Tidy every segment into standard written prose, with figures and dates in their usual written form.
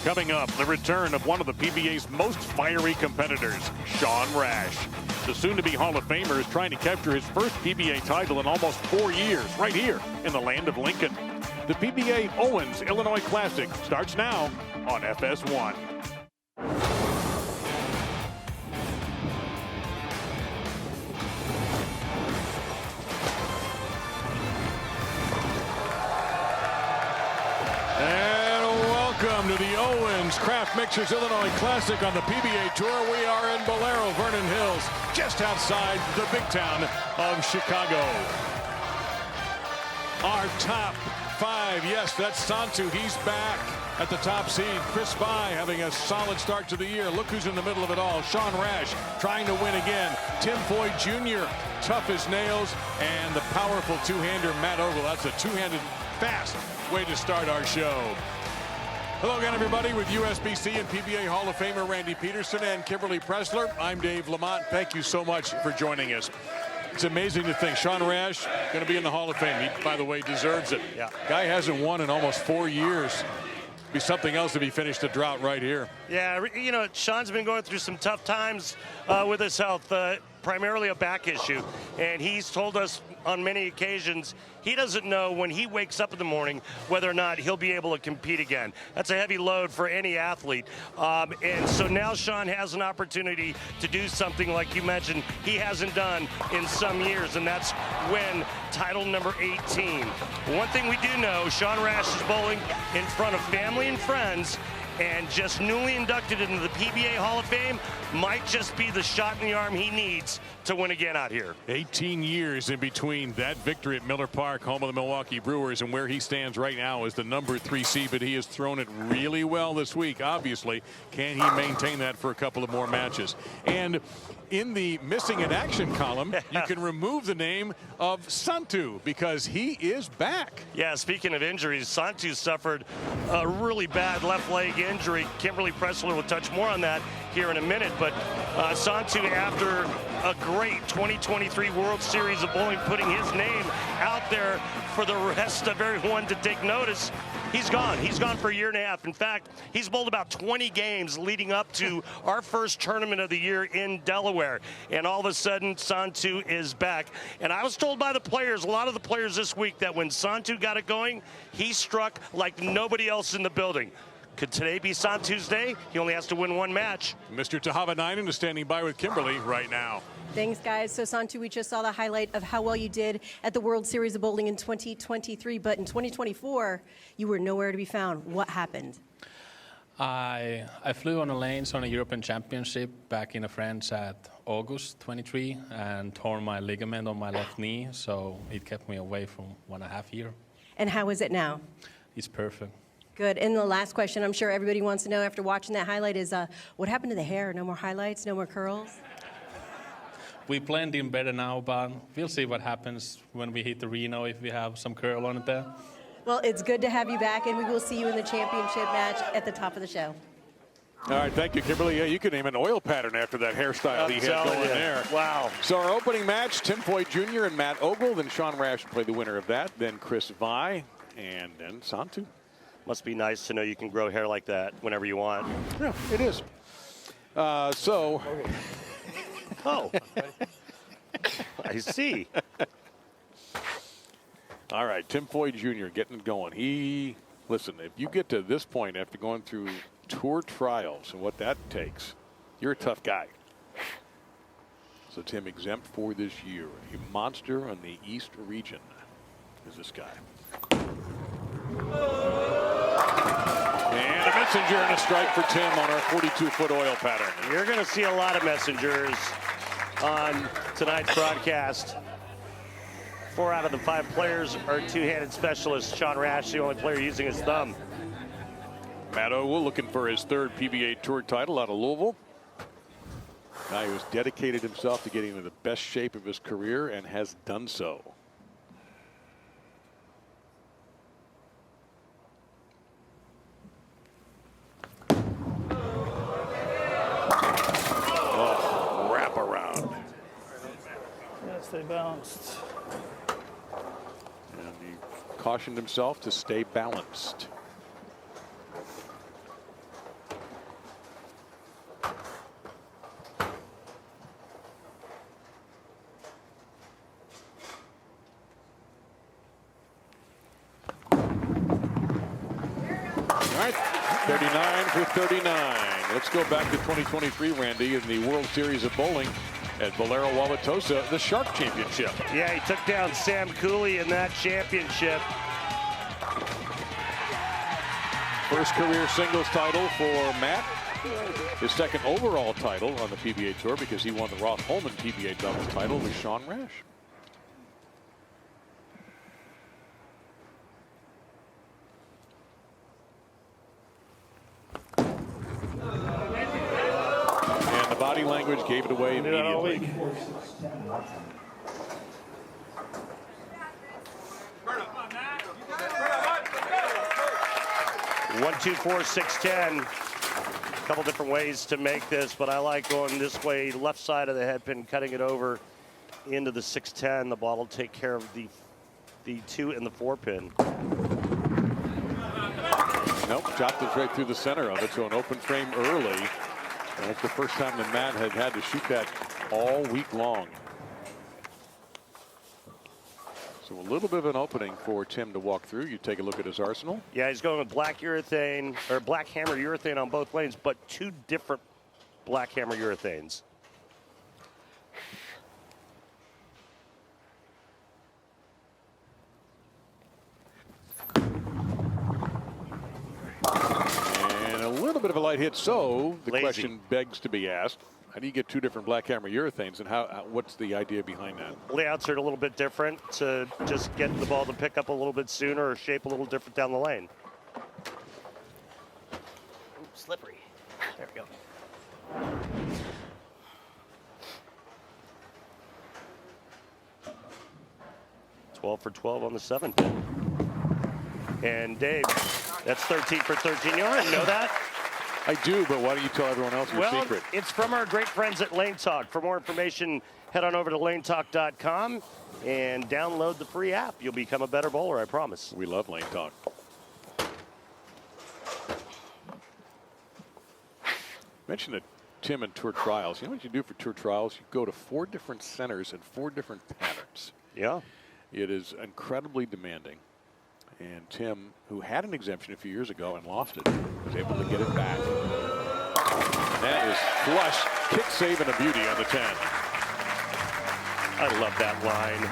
Coming up, the return of one of the PBA's most fiery competitors, Sean Rash. The soon-to-be Hall of Famer is trying to capture his first PBA title in almost 4 years, right here in the land of Lincoln. The PBA Owens Illinois Classic starts now on FS1. Welcome to the Owens Craft Mixers Illinois Classic on the PBA Tour. We are in Bowlero Vernon Hills, just outside the big town of Chicago. Our top five, yes, that's Santtu. He's back at the top seed. Chris Foy having a solid start to the year. Look who's in the middle of it all. Sean Rash trying to win again. Foy Jr. tough as nails. And the powerful two-hander Matt Ogle. That's a two-handed fast way to start our show. Hello again, everybody, with USBC and PBA Hall of Famer Randy Peterson and Kimberly Pressler. I'm Dave Lamont. Thank you so much for joining us. It's amazing to think Sean Rash going to be in the Hall of Fame. He, by the way, deserves it. Yeah. Guy hasn't won in almost 4 years. Be something else if he finished the drought right here. Yeah, you know, Sean's been going through some tough times with his health, primarily a back issue. And he's told us on many occasions he doesn't know when he wakes up in the morning whether or not he'll be able to compete again. That's a heavy load for any athlete. And so now Sean has an opportunity to do something like you mentioned he hasn't done in some years, and that's win title number 18. One thing we do know, Sean Rash is bowling in front of family and friends, and just newly inducted into the PBA Hall of Fame might just be the shot in the arm he needs to win again out here. 18 years in between that victory at Miller Park, home of the Milwaukee Brewers, and where he stands right now is the number 3 seed, but he has thrown it really well this week, obviously. Can he maintain that for a couple of more matches? And in the missing in action column, you can remove the name of Santtu because he is back. Yeah, speaking of injuries, Santtu suffered a really bad left leg injury. Kimberly Pressler will touch more on that here in a minute, but Santtu, after a great 2023 World Series of Bowling, putting his name out there for the rest of everyone to take notice, he's gone. He's gone for a year and a half. In fact, he's bowled about 20 games leading up to our first tournament of the year in Delaware. And all of a sudden, Santtu is back. And I was told by the players, a lot of the players this week, that when Santtu got it going, he struck like nobody else in the building. Could today be Santtu's day? He only has to win one match. Mr. Tahvanainen is standing by with Kimberly right now. Thanks, guys. So, Santtu, we just saw the highlight of how well you did at the World Series of Bowling in 2023, but in 2024, you were nowhere to be found. What happened? I flew on the lanes on a European Championship back in France at August 23 and tore my ligament on my left knee, so it kept me away for 1.5 years. And how is it now? It's perfect. Good. And the last question I'm sure everybody wants to know after watching that highlight is, what happened to the hair? No more highlights? No more curls? We blend in better now, but we'll see what happens when we hit the Reno, if we have some curl on it there. Well, it's good to have you back, and we will see you in the championship match at the top of the show. All right, thank you, Kimberly. Yeah, you can name an oil pattern after that hairstyle he had going there. Wow. So our opening match, Foy Jr. and Matt Ogle. Then Sean Rash will play the winner of that. Then Chris Foy, and then Santtu. Must be nice to know you can grow hair like that whenever you want. Yeah, it is. So. Oh. I see. All right, Foy Jr. getting it going. Listen, if you get to this point after going through tour trials and what that takes, you're a tough guy. So Tim exempt for this year. A monster on the East region is this guy. And a messenger and a strike for Tim on our 42-foot oil pattern. You're going to see a lot of messengers on tonight's broadcast. 4 out of the 5 players are two-handed specialists. Sean Rash, the only player using his thumb. Matt Ogle looking for his 3rd PBA Tour title out of Louisville. Guy who has dedicated himself to getting into the best shape of his career and has done so. Oh, wrap around. Yes, they bounced. And he cautioned himself to stay balanced. All right, 39 for 39. Let's go back to 2023, Randy, in the World Series of Bowling at Bowlero Wauwatosa, the Shark Championship. Yeah, he took down Sam Cooley in that championship. First career singles title for Matt. His second overall title on the PBA Tour because he won the Ross Holman PBA doubles title with Sean Rash. And the body language gave it away immediately. 1, 2, 4, 6, 10. A couple different ways to make this, but I like going this way, left side of the head pin, cutting it over into the 6-10. The ball will take care of the 2 and the 4 pin. Nope, chopped it right through the center of it, so an open frame early. And that's the first time that Matt had had to shoot that all week long. So a little bit of an opening for Tim to walk through. You take a look at his arsenal. Yeah, he's going with black urethane, or black hammer urethane on both lanes, but 2 different black hammer urethanes. And a little bit of a light hit, so the Lazy. question begs to be asked. How do you get 2 different black hammer urethanes, and what's the idea behind that? Layouts are a little bit different to just get the ball to pick up a little bit sooner or shape a little different down the lane. Ooh, slippery. There we go. 12 for 12 on the 7 pin. And Dave, that's 13 for 13. You already know that. I do, but why don't you tell everyone else your secret? It's from our great friends at Lane Talk. For more information, head on over to lanetalk.com and download the free app. You'll become a better bowler, I promise. We love Lane Talk. Mention that Tim and Tour Trials. You know what you do for Tour Trials? You go to 4 different centers and 4 different patterns. Yeah. It is incredibly demanding. And Tim, who had an exemption a few years ago and lost it, was able to get it back. And that is flush, kick save and a beauty on the 10. I love that line.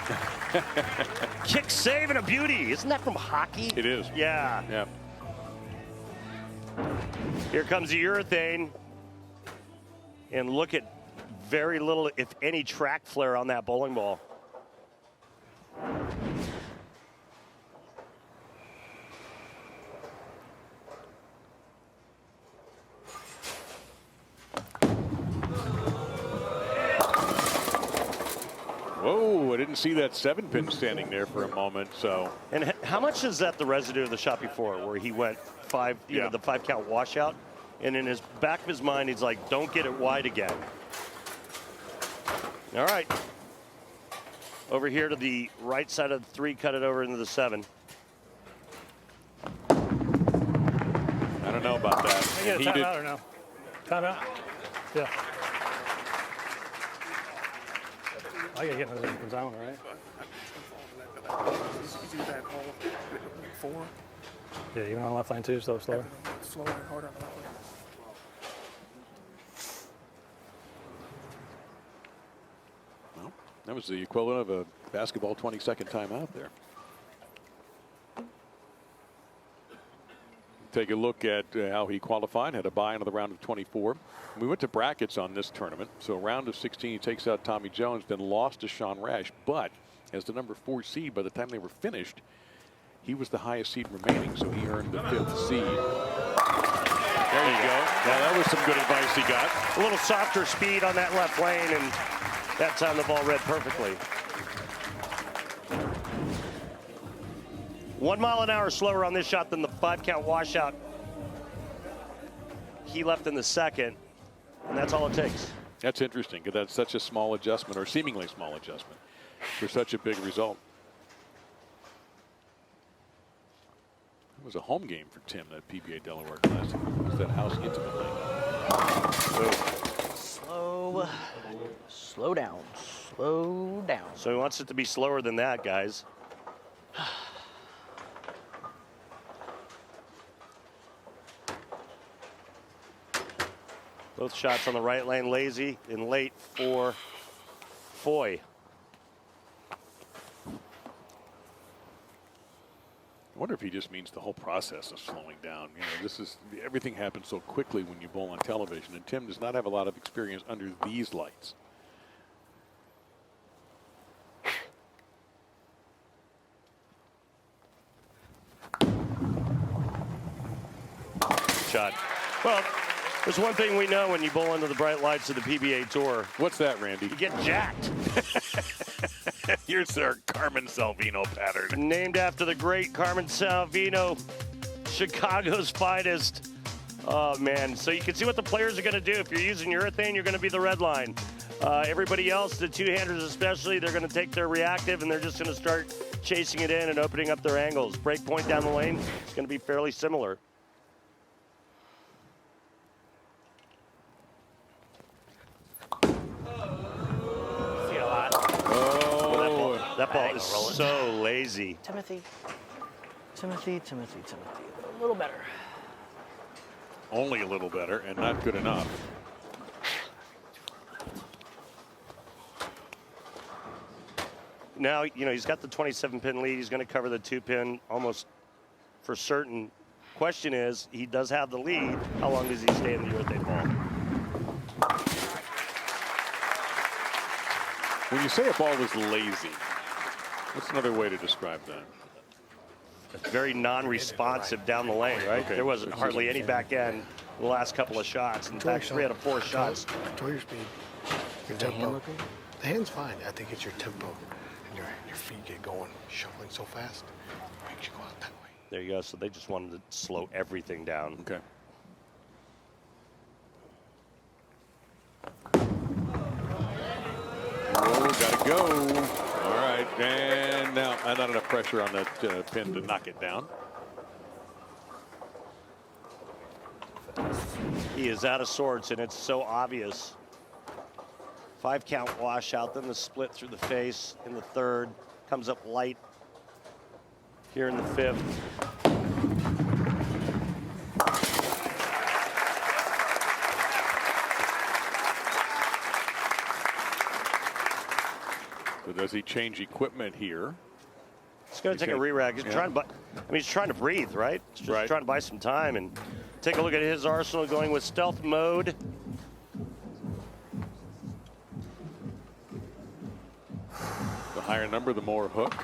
Kick save and a beauty. Isn't that from hockey? It is. Yeah. Yeah. Here comes the urethane. And look at very little, if any, track flare on that bowling ball. Whoa, I didn't see that 7 pin standing there for a moment, so. And how much is that the residue of the shot before, where he went 5, you know, the 5 count washout? And in his back of his mind, he's like, don't get it wide again. All right. Over here to the right side of the 3, cut it over into the 7. I don't know about that. Can I get a timeout or no? Timeout? Yeah. I gotta get another zone, right? Yeah, even on the left lane too, so slower. Slower and harder on the left lane. Well, that was the equivalent of a basketball 20-second timeout there. Take a look at how he qualified, had a bye into the round of 24. We went to brackets on this tournament. So round of 16, he takes out Tommy Jones, then lost to Sean Rash. But as the number 4 seed, by the time they were finished, he was the highest seed remaining, so he earned the 5th seed. There you go. Now that was some good advice he got. A little softer speed on that left lane, and that time the ball read perfectly. 1 mile an hour slower on this shot than the 5 count washout he left in the second, and that's all it takes. That's interesting, because that's such a small adjustment, or seemingly small adjustment, for such a big result. It was a home game for Tim, that PBA Delaware Classic. It was that house intimately. Slow down. Slow down. So he wants it to be slower than that, guys. Both shots on the right lane, lazy and late for Foy. I wonder if he just means the whole process of slowing down. You know, this is everything happens so quickly when you bowl on television, and Tim does not have a lot of experience under these lights. Shot. Well, there's one thing we know when you bowl under the bright lights of the PBA Tour. What's that, Randy? You get jacked. Here's our Carmen Salvino pattern. Named after the great Carmen Salvino, Chicago's finest. Oh, man. So you can see what the players are going to do. If you're using urethane, you're going to be the red line. Everybody else, the two-handers especially, they're going to take their reactive, and they're just going to start chasing it in and opening up their angles. Break point down the lane is going to be fairly similar. That ball is so lazy. Timothy. A little better. Only a little better and not good enough. Now, you know, he's got the 27-pin lead. He's going to cover the 2-pin almost for certain. Question is, he does have the lead. How long does he stay in the urethane ball? When you say a ball was lazy, what's another way to describe that? It's very non-responsive down the lane, right? Okay. There wasn't hardly any back end in the last couple of shots. In fact, 3 out of 4 shots. Control your speed, your tempo. The hand's fine. I think it's your tempo and your feet get going. Shuffling so fast makes you go out that way. There you go. So they just wanted to slow everything down. Okay. Oh, gotta go. All right, and now not enough pressure on that pin to knock it down. He is out of sorts, and it's so obvious. 5-count washout, then the split through the face in the 3rd. Comes up light here in the 5th. So does he change equipment here? He's going to take a re-rag. He's trying to, he's trying to breathe, right? He's just trying to buy some time and take a look at his arsenal, going with stealth mode. The higher number, the more hook.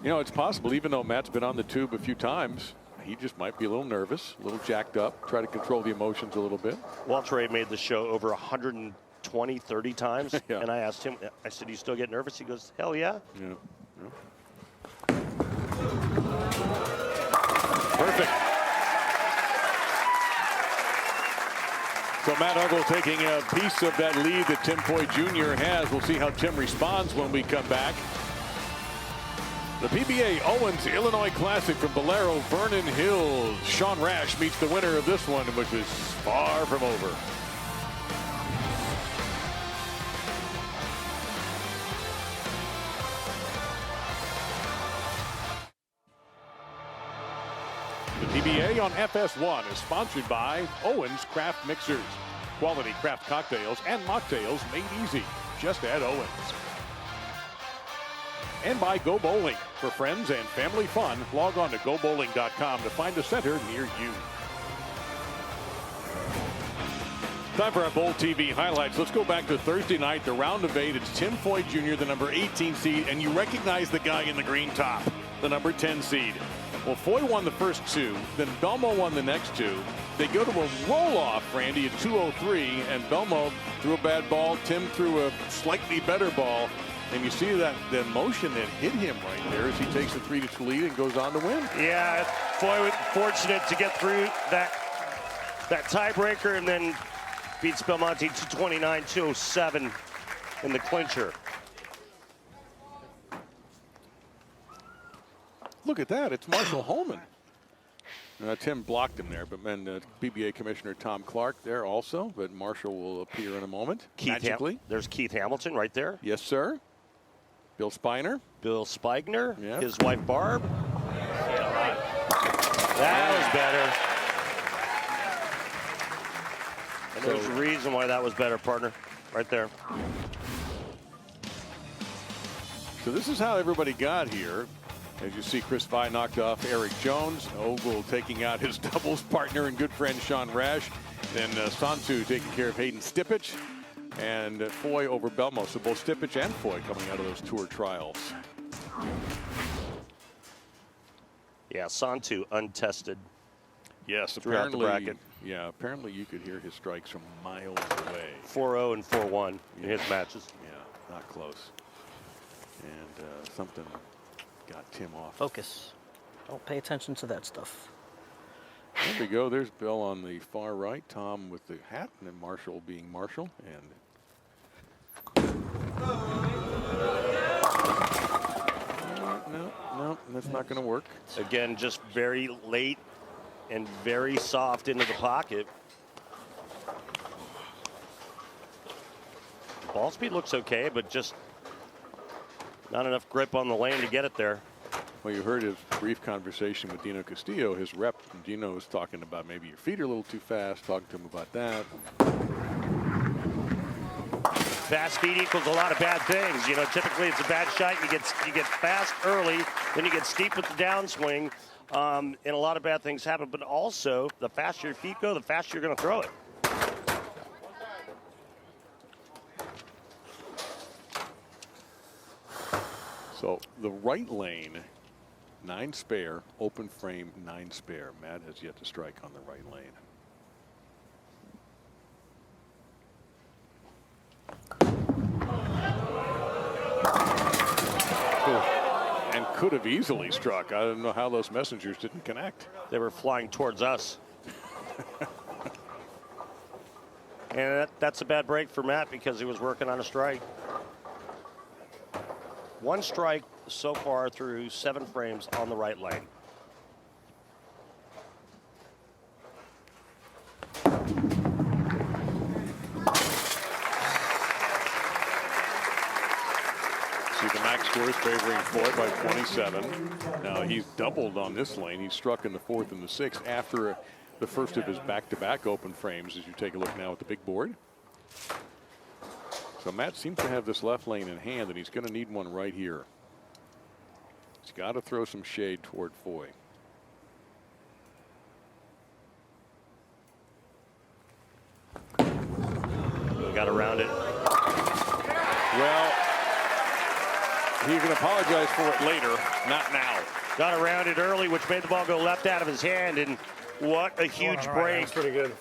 You know, it's possible, even though Matt's been on the tube a few times, he just might be a little nervous, a little jacked up, try to control the emotions a little bit. Walter made the show over 120, 30 times. Yeah. And I asked him, I said, "You still get nervous?" He goes, "Hell yeah." Yeah. Perfect. So Matt Ogle taking a piece of that lead that Tim Foy Jr. has. We'll see how Tim responds when we come back. The PBA Owens Illinois Classic from Bowlero Vernon Hills. Sean Rash meets the winner of this one, which is far from over. The PBA on FS1 is sponsored by Owens Craft Mixers. Quality craft cocktails and mocktails made easy. Just add Owens. And by Go Bowling. For friends and family fun, log on to gobowling.com to find a center near you. Time for our Bowl TV highlights. Let's go back to Thursday night, the round of 8. It's Tim Foy Jr., the number 18 seed, and you recognize the guy in the green top, the number 10 seed. Well, Foy won the first 2, then Belmo won the next 2. They go to a roll-off, Randy, at 2:03, and Belmo threw a bad ball. Tim threw a slightly better ball. And you see that the motion that hit him right there as he takes a 3-2 lead and goes on to win. Yeah, Foy was fortunate to get through that tiebreaker and then beats Belmonte 229-207 in the clincher. Look at that. It's Marshall Holman. Tim blocked him there, but then PBA Commissioner Tom Clark there also. But Marshall will appear in a moment. Magically. There's Keith Hamilton right there. Yes, sir. Bill Spiner. Bill Spigner. Yeah. His wife Barb. That was better. There's a reason why that was better, partner. Right there. So this is how everybody got here. As you see, Chris Foy knocked off Eric Jones. Ogle taking out his doubles partner and good friend Sean Rash. Then Santtu taking care of Hayden Stipich. And Foy over Belmo. So both Stipich and Foy coming out of those tour trials. Yeah, Santtu untested. Yes, throughout the bracket. Yeah, apparently you could hear his strikes from miles away. 4-0 and 4-1 in his matches. Yeah, not close. And something got Tim off. Focus. Don't pay attention to that stuff. There we go. There's Bill on the far right. Tom with the hat, and then Marshall being Marshall. And no, that's not going to work. Again, just very late and very soft into the pocket. Ball speed looks okay, but just not enough grip on the lane to get it there. Well, you heard his brief conversation with Dino Castillo, his rep. Dino was talking about maybe your feet are a little too fast, talking to him about that. Fast speed equals a lot of bad things. You know, typically it's a bad shot. You get fast early, then you get steep with the downswing, and a lot of bad things happen. But also, the faster your feet go, the faster you're going to throw it. So the right lane, 9 spare, open frame, 9 spare. Matt has yet to strike on the right lane. And could have easily struck. I don't know how those messengers didn't connect. They were flying towards us. And that's a bad break for Matt because he was working on a strike. 1 strike so far through 7 frames on the right lane. See the max score is favoring Foy by 27. Now he's doubled on this lane. He's struck in the 4th and the 6th after the first of his back-to-back open frames, as you take a look now at the big board. So Matt seems to have this left lane in hand, and he's going to need one right here. He's got to throw some shade toward Foy. We got around it. Well, he can apologize for it later, not now. Got around it early, which made the ball go left out of his hand, and what a huge break. That's pretty good.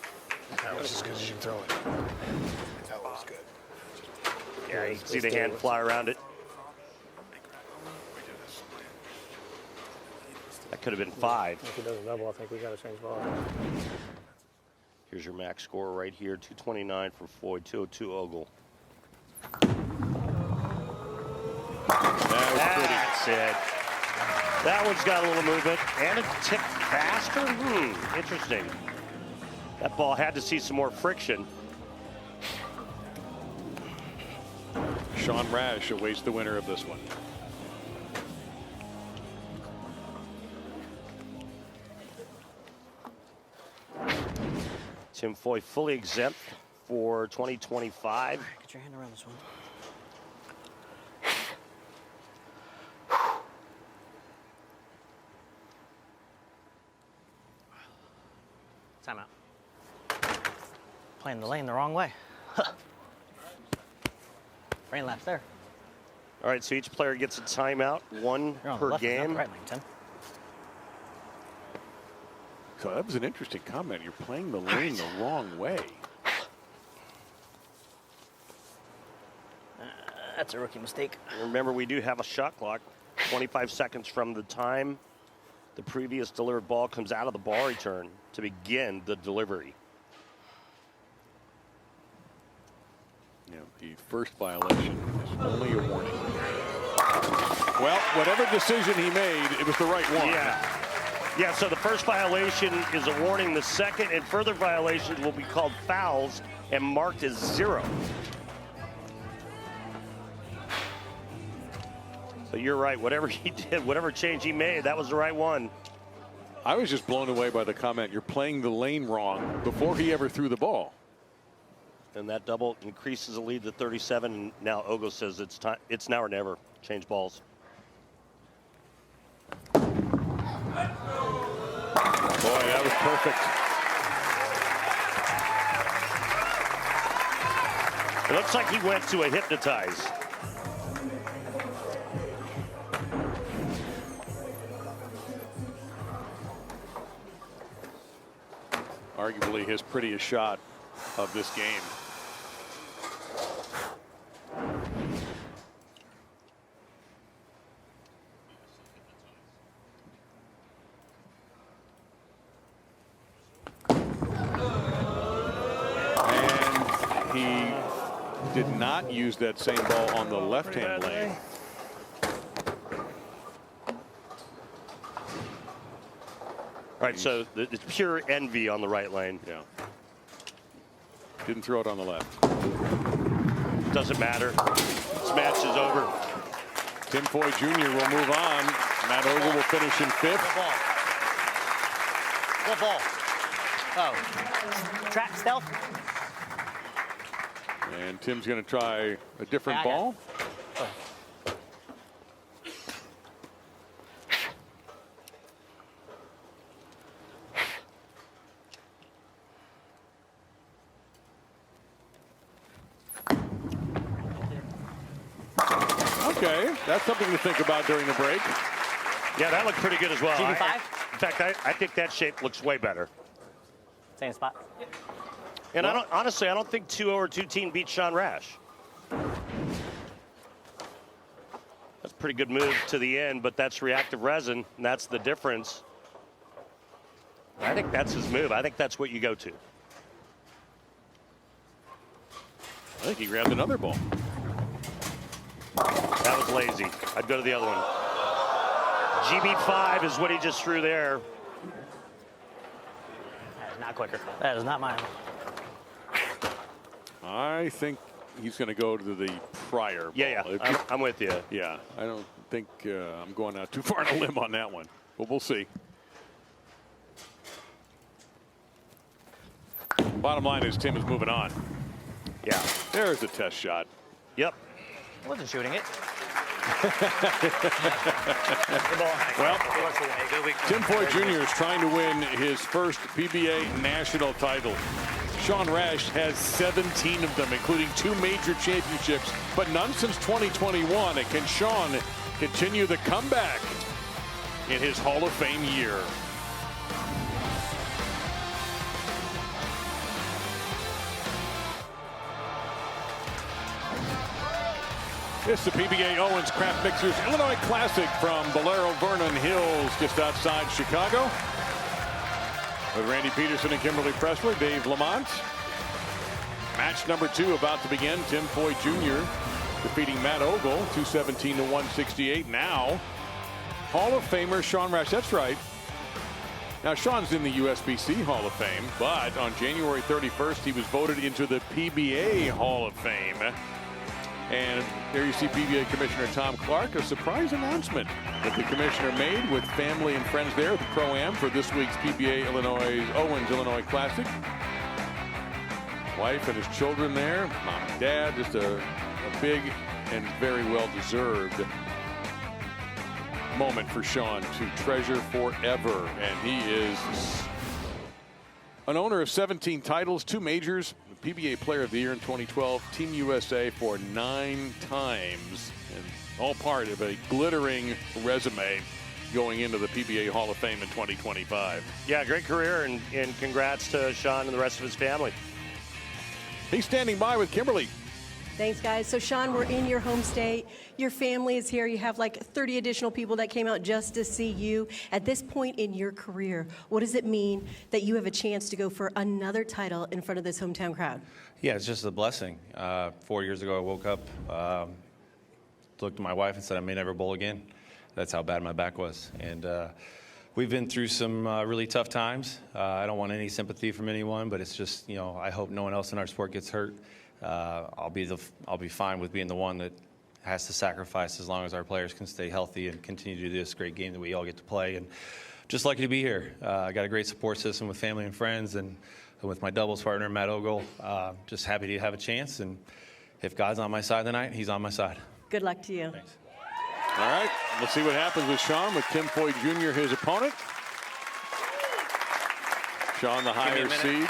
That was as good as you can throw it. That was good. Yeah, you can see the hand fly around it. That could have been 5. If he does a double, I think we got to change ball. Here's your max score right here, 229 for Foy, 202 Ogle. That's it. That one's got a little movement and a tick faster. Interesting. That ball had to see some more friction. Sean Rash awaits the winner of this one. Tim Foy fully exempt for 2025. Get your hand around this one. Time out. Playing the lane the wrong way. Rain laps there. All right, so each player gets a timeout, 1 You're on the per left, not game. the right lane, Tim. So that was an interesting comment. You're playing the lane the wrong way. That's a rookie mistake. Remember, we do have a shot clock, 25 seconds from the time the previous delivered ball comes out of the ball return to begin the delivery. You know, the first violation is only a warning. Well, whatever decision he made, it was the right one. Yeah, so the first violation is a warning. The second and further violations will be called fouls and marked as 0. So you're right, whatever he did, whatever change he made, that was the right one. I was just blown away by the comment, you're playing the lane wrong, before he ever threw the ball. And that double increases the lead to 37. And now Ogle says it's time. It's now or never. Change balls. Boy, that was perfect. It looks like he went to a hypnotize. Arguably his prettiest shot of this game. And he did not use that same ball on the left-hand lane. All right, so it's pure envy on the right lane. Yeah. Didn't throw it on the left. Doesn't matter. This match is over. Tim Foy Jr. will move on. Matt Ogle will finish in 5th. What ball? Oh. Trap stealth? And Tim's going to try a different ball. Okay, that's something to think about during the break. Yeah, that looked pretty good as well. GB5? In fact, I think that shape looks way better. Same spot. And I don't think 2-0 or 2-team beat Sean Rash. That's a pretty good move to the end, but that's reactive resin, and that's the difference. I think that's his move. I think that's what you go to. I think he grabbed another ball. That was lazy. I'd go to the other one. GB5 is what he just threw there. That is not quicker. That is not mine. I think he's going to go to the prior ball. Yeah. I'm with you. Yeah, I don't think I'm going out too far on a limb on that one, but we'll see. Bottom line is Tim is moving on. Yeah. There's a test shot. Yep. I wasn't shooting it. Well, Tim Foy Jr. is trying to win his first PBA national title. Sean Rash has 17 of them, including 2 major championships, but none since 2021. And can Sean continue the comeback in his Hall of Fame year? It's the PBA Owens Craft Mixers Illinois Classic from Bowlero Vernon Hills, just outside Chicago. With Randy Peterson and Kimberly Pressler, Dave Lamont. Match number 2 about to begin. Tim Foy Jr. defeating Matt Ogle, 217 to 168. Now, Hall of Famer Sean Rash. That's right. Now, Sean's in the USBC Hall of Fame, but on January 31st, he was voted into the PBA Hall of Fame. And there you see PBA Commissioner Tom Clark, a surprise announcement that the commissioner made with family and friends there at the Pro-Am for this week's PBA Owens Illinois Classic. Wife and his children there, mom and dad, just a big and very well-deserved moment for Sean to treasure forever. And he is an owner of 17 titles, 2 majors, PBA Player of the Year in 2012, Team USA for 9 times, and all part of a glittering resume going into the PBA Hall of Fame in 2025. Yeah, great career, and congrats to Sean and the rest of his family. He's standing by with Kimberly. Thanks, guys. So, Sean, we're in your home state. Your family is here. You have like 30 additional people that came out just to see you. At this point in your career, what does it mean that you have a chance to go for another title in front of this hometown crowd? Yeah, it's just a blessing. 4 years ago, I woke up, looked at my wife and said, I may never bowl again. That's how bad my back was. And we've been through some really tough times. I don't want any sympathy from anyone, but it's just, I hope no one else in our sport gets hurt. I'll be fine with being the one that has to sacrifice as long as our players can stay healthy and continue to do this great game that we all get to play. And just lucky to be here. I got a great support system with family and friends, and with my doubles partner, Matt Ogle. Just happy to have a chance, and if God's on my side tonight, he's on my side. Good luck to you. Thanks. All right, let's see what happens with Sean, with Tim Foy Jr., his opponent. Sean, the higher seed.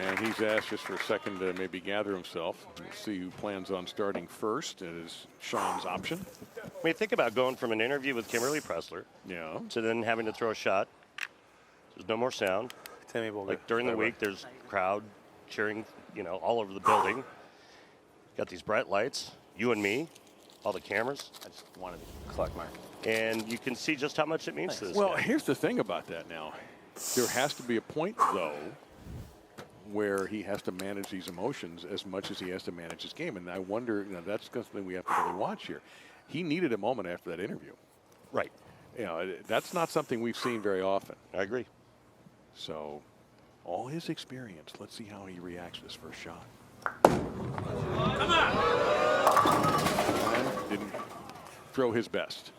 And he's asked just for a second to maybe gather himself. We'll see who plans on starting first. It is Sean's option. When you think about going from an interview with Kimberly Pressler to then having to throw a shot, there's no more sound. Like during the week, there's crowd cheering, all over the building. Got these bright lights, you and me, all the cameras. I just wanted to collect mine. And you can see just how much it means to this Well, guy. here's the thing about that now. There has to be a point, though, where he has to manage these emotions as much as he has to manage his game. And I wonder, that's something we have to really watch here. He needed a moment after that interview. Right. That's not something we've seen very often. I agree. So, all his experience, let's see how he reacts to this first shot. Come on! Didn't throw his best.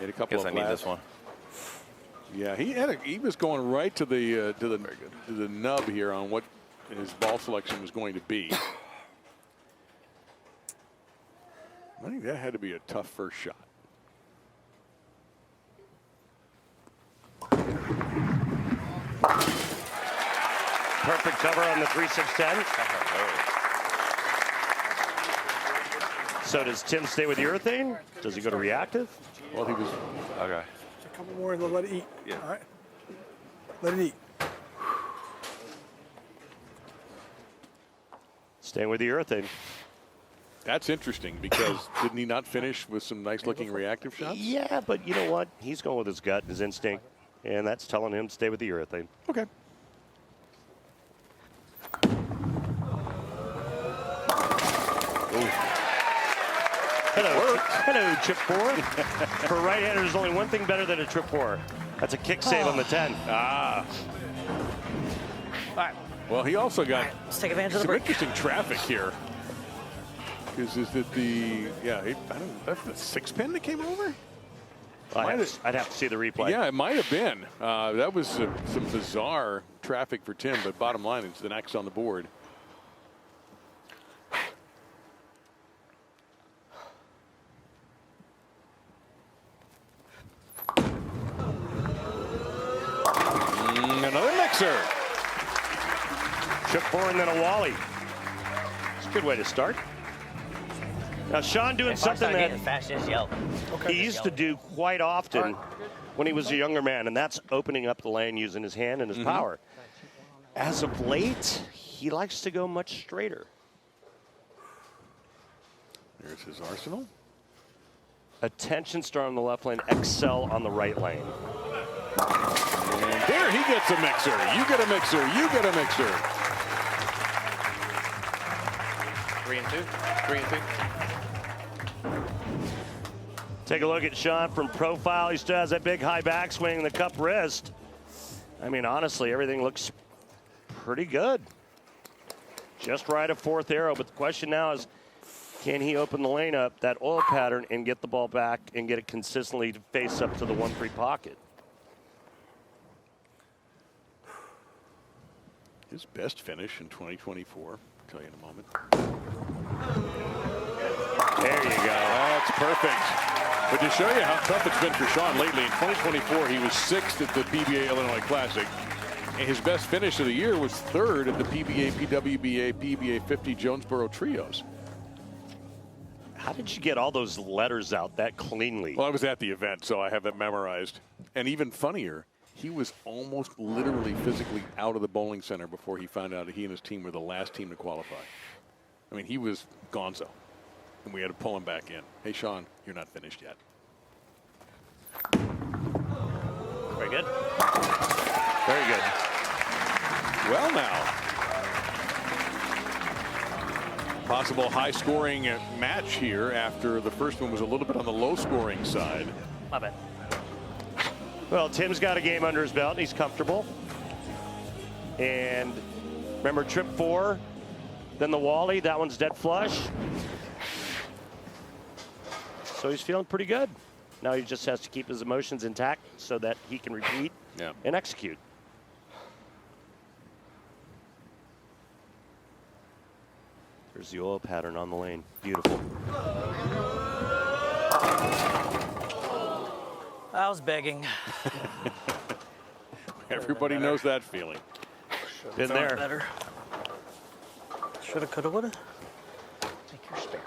Made a couple Guess of I need this one. Yeah, he was going right to the nub here on what his ball selection was going to be. I think that had to be a tough first shot. Perfect cover on the 3-6-10. So does Tim stay with urethane? Does he go to reactive? Well, he was. Okay. A couple more and let it eat. Yeah. All right. Let it eat. Staying with the urethane. That's interesting because didn't he not finish with some nice looking reactive shots? Yeah, but you know what? He's going with his gut, his instinct, and that's telling him to stay with the urethane. Okay. Hello, chip 4. For right-hander, there's only one thing better than a trip 4. That's a kick save on the 10. All right. Well, he also got Let's take advantage of the some break. interesting traffic here. Because is it the that's the 6-pin that came over? I'd have to see the replay. Yeah, it might have been. That was some bizarre traffic for Tim, but bottom line, it's the next on the board. Another mixer. Chip 4 and then a Wally. It's a good way to start. Now, Sean doing something that fast as yell. he used to do quite often when he was a younger man, and that's opening up the lane using his hand and his power. As of late, he likes to go much straighter. There's his arsenal. Attention star on the left lane, excel on the right lane. And there he gets a mixer. You get a mixer. You get a mixer. 3 and 2. 3 and 2. Take a look at Sean from profile. He still has that big high backswing and the cup wrist. I mean, honestly, everything looks pretty good. Just right of fourth arrow, but the question now is, can he open the lane up, that oil pattern, and get the ball back and get it consistently to face up to the 1-3 pocket? His best finish in 2024. I'll tell you in a moment. There you go. That's perfect. But to show you how tough it's been for Sean lately, in 2024, he was 6th at the PBA Illinois Classic. And his best finish of the year was 3rd at the PBA, PWBA, PBA 50 Jonesboro Trios. How did you get all those letters out that cleanly? Well, I was at the event, so I have that memorized. And even funnier, he was almost literally physically out of the bowling center before he found out that he and his team were the last team to qualify. I mean, he was gonzo, and we had to pull him back in. Hey, Sean, you're not finished yet. Very good. Very good. Well, now, possible high-scoring match here after the first one was a little bit on the low-scoring side. My bad. Well, Tim's got a game under his belt, and he's comfortable. And remember trip 4, then the Wally, that one's dead flush. So he's feeling pretty good. Now he just has to keep his emotions intact so that he can repeat and execute. There's the oil pattern on the lane. Beautiful. I was begging. Everybody knows that feeling. Been there. Better. Shoulda, coulda, woulda. Take your spare.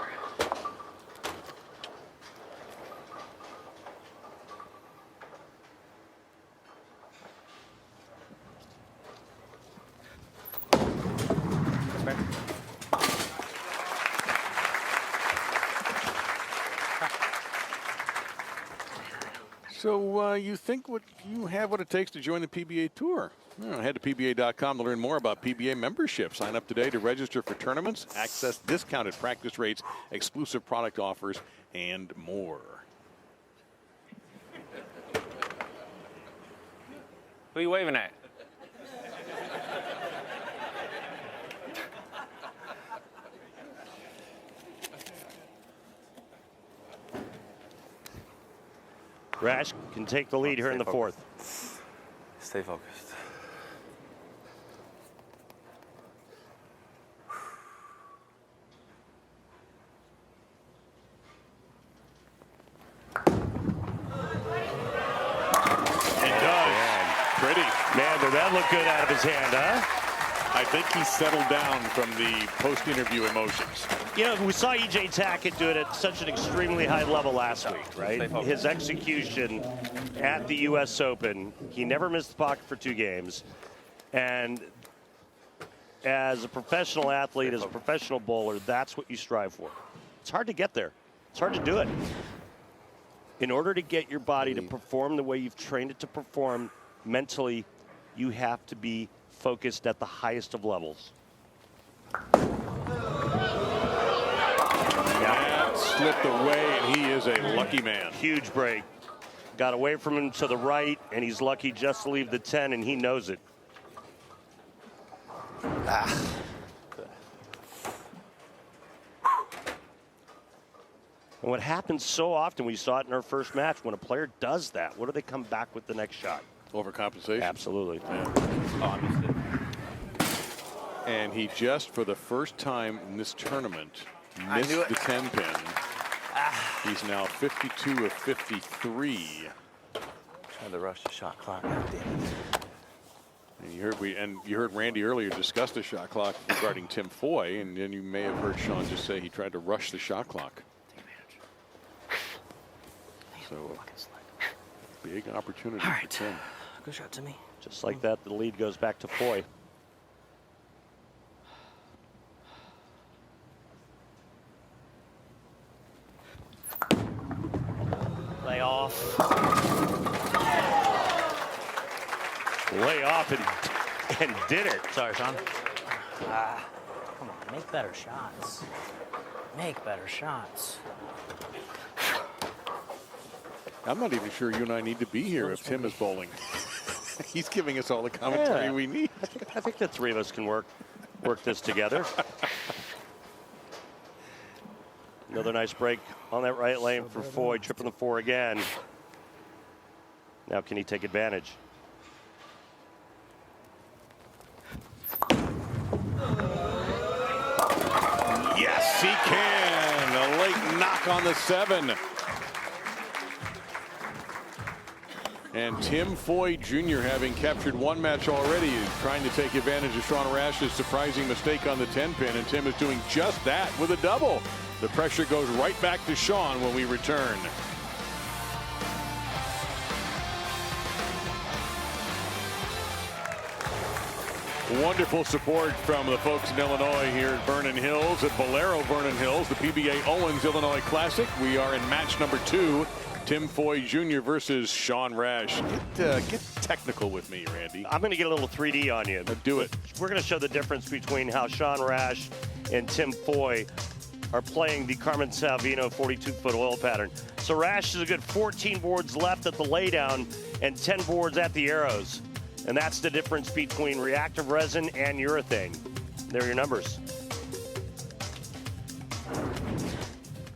So you think you have what it takes to join the PBA Tour? Head to PBA.com to learn more about PBA membership. Sign up today to register for tournaments, access discounted practice rates, exclusive product offers, and more. Who are you waving at? Rash can take the lead here in the fourth. Stay focused. Pretty. Man, did that look good out of his hand, huh? I think he settled down from the post-interview emotions. You know, we saw E.J. Tackett do it at such an extremely high level last week, right? His execution at the U.S. Open, he never missed the pocket for 2 games. And as a professional athlete, as a professional bowler, that's what you strive for. It's hard to get there. It's hard to do it. In order to get your body to perform the way you've trained it to perform mentally, you have to be focused at the highest of levels. That slipped away, and he is a lucky man. Huge break. Got away from him to the right, and he's lucky just to leave the 10, and he knows it. And what happens so often, we saw it in our first match, when a player does that, what do they come back with the next shot? Overcompensation. Absolutely. Yeah. Oh, I missed it. And he just, for the first time in this tournament, missed the 10 pin. He's now 52 of 53. Trying to rush the shot clock. God damn it. And you heard Randy earlier discuss the shot clock regarding Tim Foy, and then you may have heard Sean just say he tried to rush the shot clock. So, big opportunity for Tim. Good shot to me. Just like that, the lead goes back to Foy. Lay off. Lay off and did it. Sorry, Sean. Come on, make better shots. Make better shots. I'm not even sure you and I need to be here if Tim is bowling. He's giving us all the commentary we need. I think the 3 of us can work this together. Another nice break on that right lane for Foy, tripping the 4 again. Now can he take advantage? Yes, he can. A late knock on the 7. And Tim Foy Jr., having captured 1 match already, is trying to take advantage of Sean Rash's surprising mistake on the 10 pin, and Tim is doing just that with a double. The pressure goes right back to Sean when we return. Wonderful support from the folks in Illinois here at Vernon Hills, at Bowlero Vernon Hills, the PBA Owens Illinois Classic. We are in match number 2. Tim Foy Jr. versus Sean Rash. Get technical with me, Randy. I'm going to get a little 3D on you. Do it. We're going to show the difference between how Sean Rash and Tim Foy are playing the Carmen Salvino 42-foot oil pattern. So Rash is a good 14 boards left at the laydown and 10 boards at the arrows. And that's the difference between reactive resin and urethane. There are your numbers.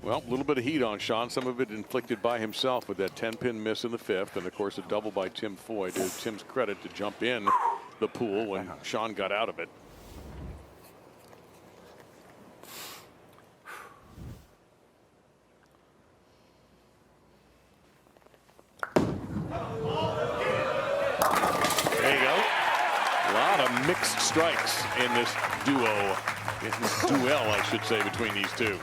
Well, Well, a little bit of heat on Sean, some of it inflicted by himself with that 10-pin miss in the 5th, and of course a double by Tim Foy. To Tim's credit to jump in the pool when Sean got out of it. There you go. A lot of mixed strikes in this duo, in this duel, I should say, between these two.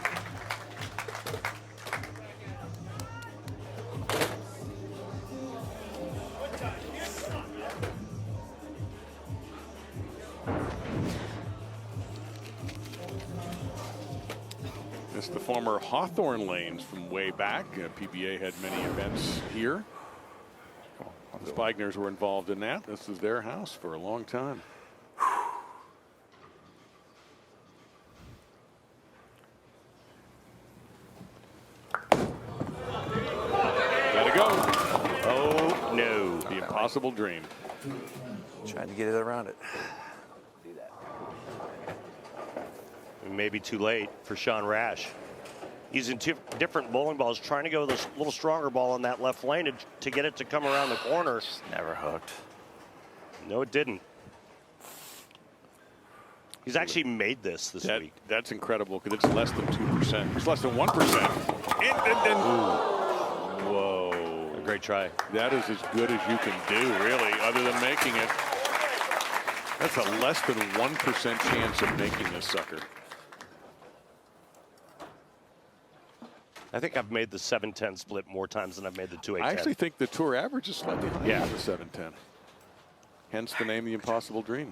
It's the former Hawthorne lanes from way back. PBA had many events here. The Spigners were involved in that. This is their house for a long time. Gotta go. Oh, no. The impossible dream. Trying to get it around it. Maybe too late for Sean Rash. He's in two different bowling balls, trying to go with a little stronger ball on that left lane to get it to come around the corner. Just never hooked. No, it didn't. He's actually made this week. That's incredible because it's less than 2%. It's less than 1%. Whoa. A great try. That is as good as you can do, really, other than making it. That's a less than 1% chance of making this sucker. I think I've made the 7-10 split more times than I've made the 2-8-10. I actually think the tour average is slightly higher Yeah. than the 7-10. Hence the name, the impossible dream.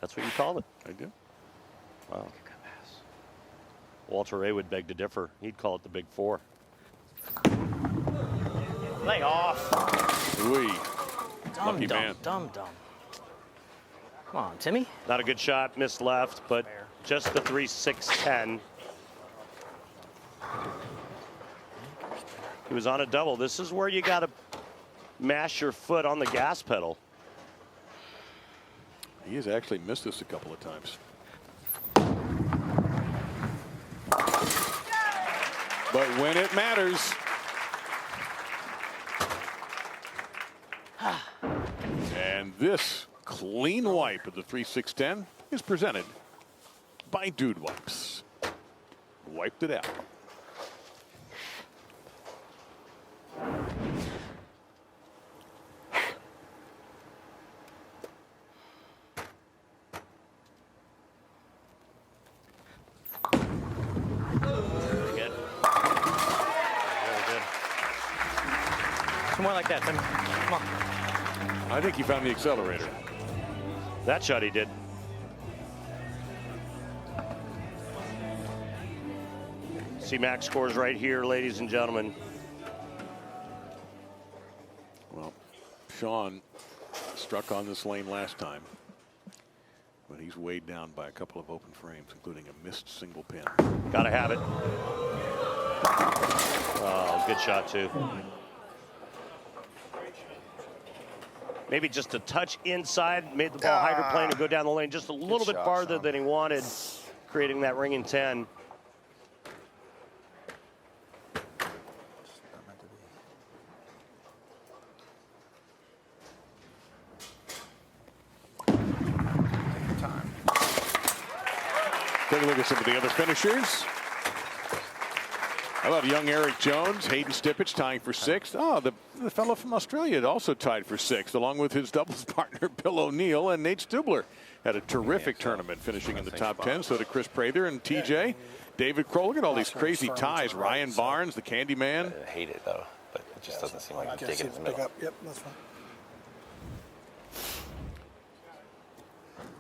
That's what you called it. I do. Wow. Walter Ray would beg to differ. He'd call it the Big Four. Lay off. Ooh. Dumb, Lucky dumb, man. dumb. Come on, Timmy. Not a good shot, missed left, but just the 3-6-10. He was on a double. This is where you got to mash your foot on the gas pedal. He has actually missed this a couple of times. But when it matters. And this clean wipe of the 3-6-10 is presented by Dude Wipes. Wiped it out. More like that, Timmy. Come on. I think he found the accelerator. That shot he did. See Max scores right here, ladies and gentlemen. Well, Sean struck on this lane last time, but he's weighed down by a couple of open frames, including a missed single pin. Gotta have it. Oh, good shot too. Maybe just a touch inside, made the ball hydroplane and go down the lane just a little bit farther than he wanted, creating that ring in 10. Take a look at some of the other finishers. How about young Eric Jones, Hayden Stippich tying for 6th. Oh, the fellow from Australia had also tied for 6th, along with his doubles partner Bill O'Neill, and Nate Stubler had a terrific tournament, finishing in the top 10. So did Chris Prather and TJ. David Kroll. Look at all these crazy ties. Ryan Barnes, the Candyman. I hate it though, but it just doesn't seem like I'm digging in the middle. Yep, that's fine.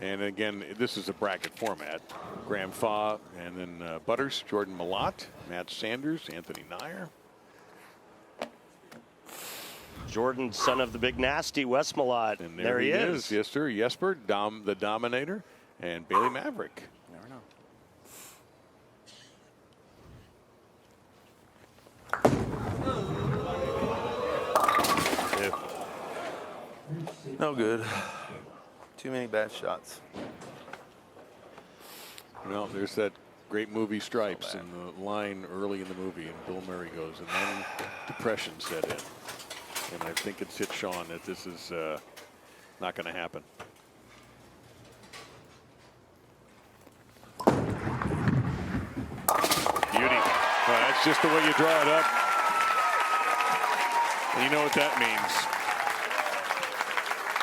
And again, this is a bracket format. Graham Faw, and then Butters, Jordan Malott, Matt Sanders, Anthony Nyer. Jordan, son of the big nasty Wes Malott. And there he is. Yes, sir. Jesper, the Dominator, and Bailey Maverick. Never know. No good. Too many bad shots. Well, there's that great movie Stripes, and the line early in the movie, and Bill Murray goes, and then depression set in. And I think it's hit Sean that this is not going to happen. Beauty. Well, that's just the way you draw it up. And you know what that means.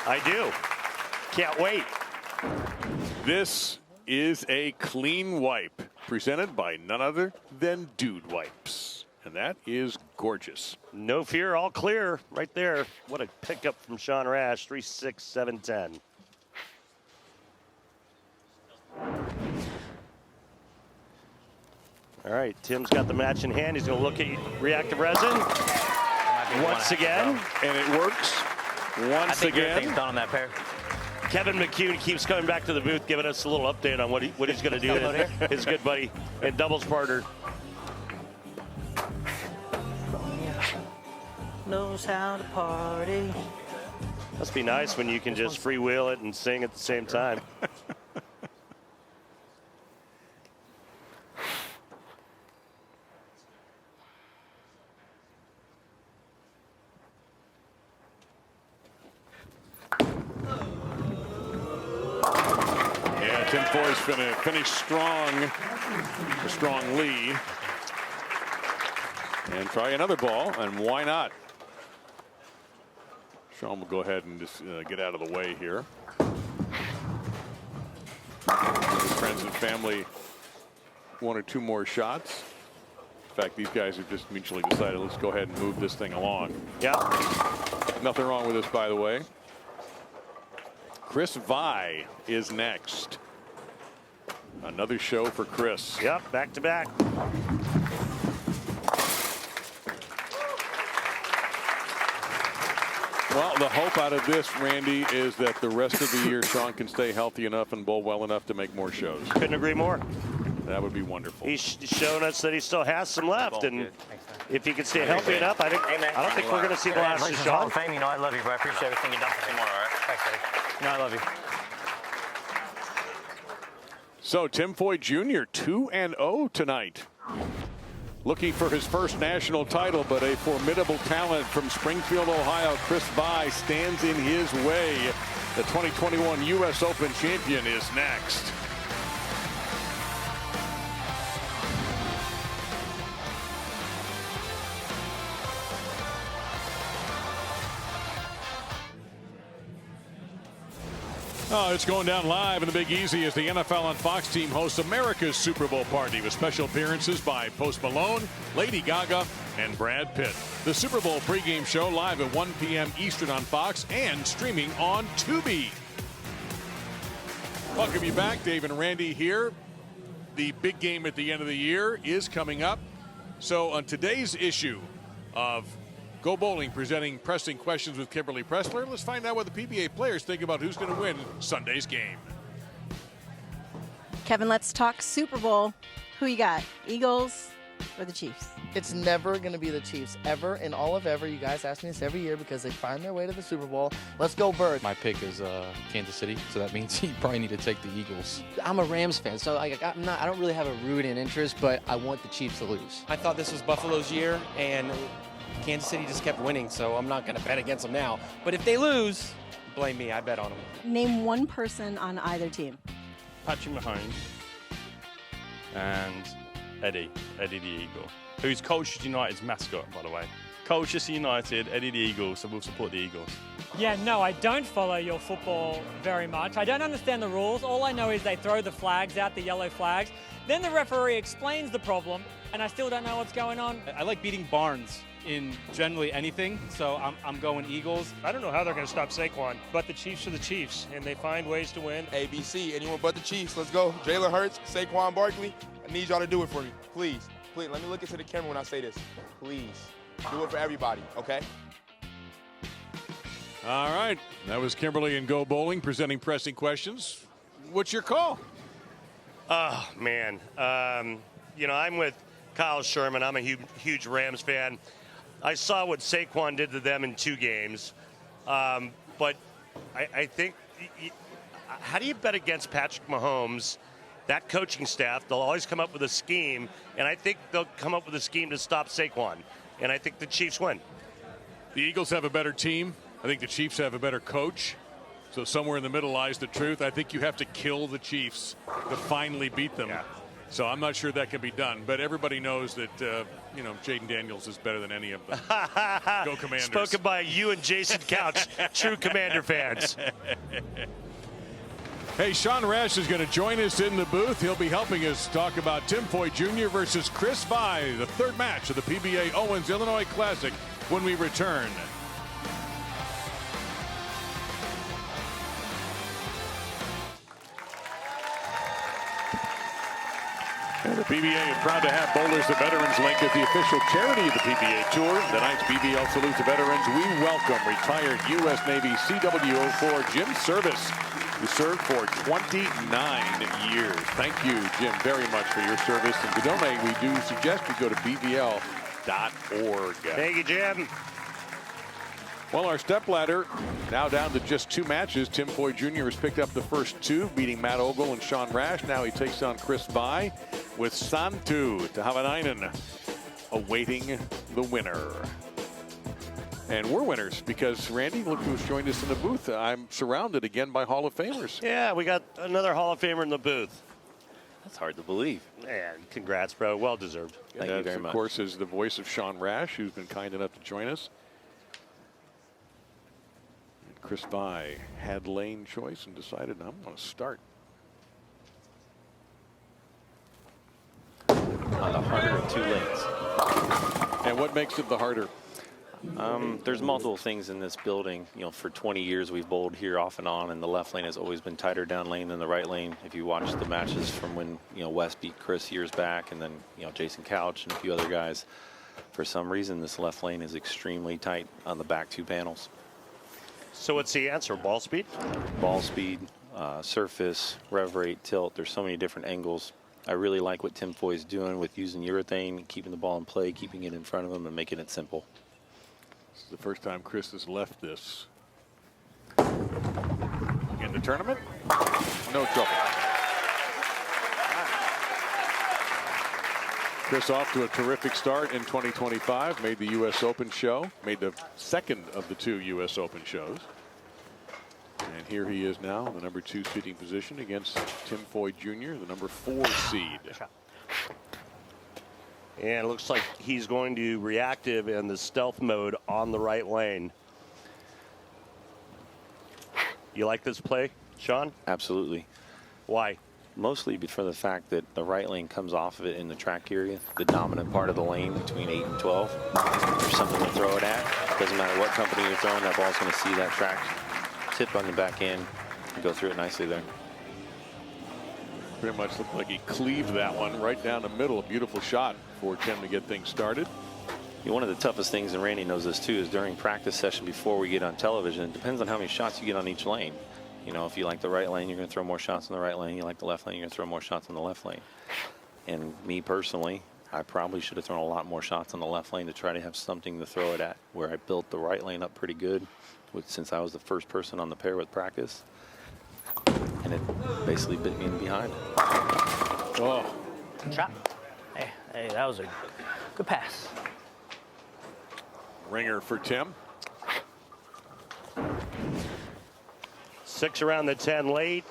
I do. Can't wait. This is a clean wipe presented by none other than Dude Wipes. And that is gorgeous. No fear, all clear right there. What a pickup from Sean Rash, 3-6, 7-10. All right, Tim's got the match in hand. He's going to look at reactive resin once again. And it works once again. Everything's done on that pair. Kevin McCune keeps coming back to the booth, giving us a little update on what he's going to do. His good buddy and doubles partner. Knows how to party. Must be nice when you can just freewheel it and sing at the same time. Yeah, Tim Foy's finished strongly. And try another ball, and why not? Sean will go ahead and just get out of the way here. His friends and family 1 or 2 more shots. In fact, these guys have just mutually decided, let's go ahead and move this thing along. Yeah. Nothing wrong with this, by the way. Chris Vi is next. Another show for Chris. Yep, back to back. Well, the hope out of this, Randy, is that the rest of the year Sean can stay healthy enough and bowl well enough to make more shows. Couldn't agree more. That would be wonderful. He's shown us that he still has some left, and if he can stay healthy enough, I don't think we're going to see the last of Sean. Fame, you know I love you, bro. I appreciate everything you've done for me. All right. Thanks, buddy. You know I love you. So Tim Foy Jr. 2-0 tonight. Looking for his first national title, but a formidable talent from Springfield, Ohio, Chris Vi, stands in his way. The 2021 U.S. Open champion is next. Oh, it's going down live in the Big Easy as the NFL on Fox team hosts America's Super Bowl party with special appearances by Post Malone, Lady Gaga, and Brad Pitt. The Super Bowl pregame show live at 1 p.m. Eastern on Fox and streaming on Tubi. Welcome you back. Dave and Randy here. The big game at the end of the year is coming up. So on today's issue of Go Bowling, presenting Pressing Questions with Kimberly Pressler, let's find out what the PBA players think about who's going to win Sunday's game. Kevin, let's talk Super Bowl. Who you got, Eagles or the Chiefs? It's never going to be the Chiefs, ever in all of ever. You guys ask me this every year because they find their way to the Super Bowl. Let's go Birds. My pick is Kansas City, so that means you probably need to take the Eagles. I'm a Rams fan, so I don't really have a rooting interest, but I want the Chiefs to lose. I thought this was Buffalo's year, and Kansas City just kept winning, so I'm not going to bet against them now. But if they lose, blame me. I bet on them. Name one person on either team. Patrick Mahomes and Eddie the Eagle, who's Colchester United's mascot, by the way. Colchester United, Eddie the Eagle, so we'll support the Eagles. Yeah, no, I don't follow your football very much. I don't understand the rules. All I know is they throw the flags out, the yellow flags. Then the referee explains the problem, and I still don't know what's going on. I like beating Barnes in generally anything, so I'm going Eagles. I don't know how they're going to stop Saquon, but the Chiefs are the Chiefs, and they find ways to win. ABC, anyone but the Chiefs. Let's go. Jalen Hurts, Saquon Barkley. I need y'all to do it for me, please. Please, let me look into the camera when I say this. Please, do it for everybody, okay? All right, that was Kimberly and Go Bowling presenting Pressing Questions. What's your call? Oh, man. You know, I'm with Kyle Sherman. I'm a huge Rams fan. I saw what Saquon did to them in 2 games. But I think, how do you bet against Patrick Mahomes that coaching staff, they'll always come up with a scheme, and I think they'll come up with a scheme to stop Saquon. And I think the Chiefs win. The Eagles have a better team. I think the Chiefs have a better coach. So somewhere in the middle lies the truth. I think you have to kill the Chiefs to finally beat them. Yeah. So I'm not sure that can be done. But everybody knows that, Jaden Daniels is better than any of them. Go Commanders. Spoken by you and Jason Couch, true Commander fans. Hey, Sean Rash is going to join us in the booth. He'll be helping us talk about Tim Foy Jr. versus Chris Foy, the third match of the PBA Owens Illinois Classic, when we return. And the PBA is proud to have Bowlers the Veterans Link as the official charity of the PBA Tour. Tonight's BBL Salute to Veterans. We welcome retired U.S. Navy CW04 Jim Service, who served for 29 years. Thank you, Jim, very much for your service. And to donate, we do suggest you go to bbl.org. Thank you, Jim. Well, our stepladder now down to just 2 matches. Tim Foy Jr. has picked up the first 2, beating Matt Ogle and Sean Rash. Now he takes on Chris Foy with Santtu Tahvanainen awaiting the winner. And we're winners because, Randy, look who's joined us in the booth. I'm surrounded again by Hall of Famers. Yeah, we got another Hall of Famer in the booth. That's hard to believe. Man, congrats, bro. Well deserved. Thank you very much. Of course, is the voice of Sean Rash, who's been kind enough to join us. And Chris Foy had lane choice and decided, I'm going to start. On the harder of 2 lanes. And what makes it the harder? There's multiple things in this building. For 20 years we've bowled here off and on, and the left lane has always been tighter down lane than the right lane. If you watch the matches from when Wes beat Chris years back, and then Jason Couch and a few other guys, for some reason this left lane is extremely tight on the back 2 panels. So what's the answer? Ball speed? Ball speed, surface, rev rate, tilt. There's so many different angles. I really like what Tim Foy is doing with using urethane, keeping the ball in play, keeping it in front of him, and making it simple. This is the first time Chris has left this in the tournament. No trouble. Chris off to a terrific start in 2025. Made the U.S. Open show. Made the second of the 2 U.S. Open shows. And here he is now in the number 2 seeding position against Tim Foy Jr., the number 4 seed. And it looks like he's going to reactive in the stealth mode on the right lane. You like this play, Sean? Absolutely. Why? Mostly for the fact that the right lane comes off of it in the track area, the dominant part of the lane between 8 and 12. There's something to throw it at. Doesn't matter what company you're throwing, that ball's going to see that track tip on the back end and go through it nicely there. Pretty much looked like he cleaved that one right down the middle. A beautiful shot for Tim to get things started. One of the toughest things, and Randy knows this too, is during practice session before we get on television, it depends on how many shots you get on each lane. If you like the right lane, you're going to throw more shots on the right lane. You like the left lane, you're going to throw more shots on the left lane. And me personally, I probably should have thrown a lot more shots on the left lane to try to have something to throw it at, where I built the right lane up pretty good since I was the first person on the pair with practice. And it basically bit me in behind. Oh. Shot. Hey, that was a good pass. Ringer for Tim. 6 around the 10 late.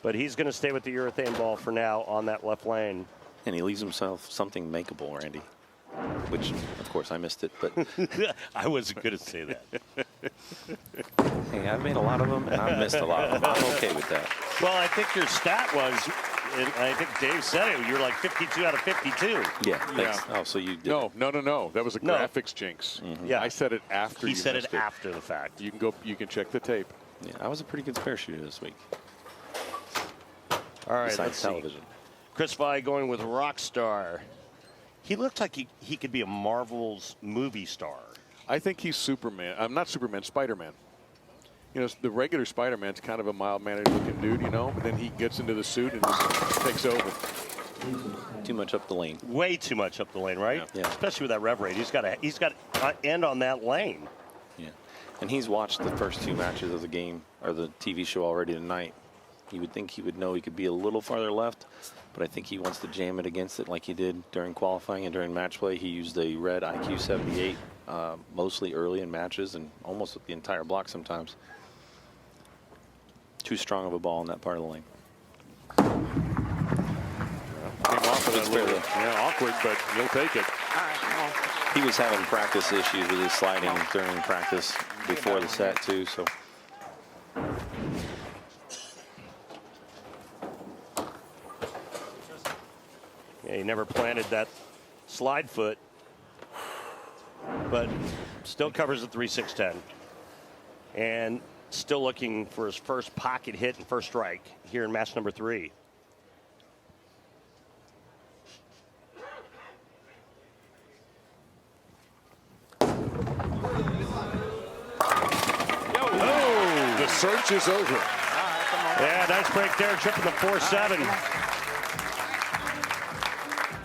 But he's going to stay with the urethane ball for now on that left lane. And he leaves himself something makeable, Randy. Which, of course, I missed it, but I wasn't going to say that. Hey, I've made a lot of them, and I've missed a lot of them. I'm okay with that. Well, I think your stat was, and I think Dave said it, you're like 52 out of 52. Yeah. Oh, so you did. No. That was a graphics jinx. Yeah. I said it after He you said missed it after the fact. You can check the tape. Yeah, I was a pretty good spare shooter this week. All right, Besides let's television. see. Chris Foy going with Rockstar. He looked like he could be a Marvel's movie star. I think he's Superman. I'm not Superman, Spider-Man. The regular Spider-Man's kind of a mild-mannered looking dude, but then he gets into the suit and just takes over. Too much up the lane. Way too much up the lane, right? Yeah. Especially with that rev rate. He's got to end on that lane. Yeah. And he's watched the first 2 matches of the game or the TV show already tonight. You would think he would know he could be a little farther left, but I think he wants to jam it against it like he did during qualifying and during match play. He used a red IQ 78 mostly early in matches and almost with the entire block sometimes. Too strong of a ball in that part of the lane. Came off of that little, awkward, but he'll take it. He was having practice issues with his sliding during practice before the set too, so. Yeah, he never planted that slide foot, but still covers the 3-6-10. And still looking for his first pocket hit and first strike here in match number 3. The search is over. Yeah, nice break there, tripping the 4-7.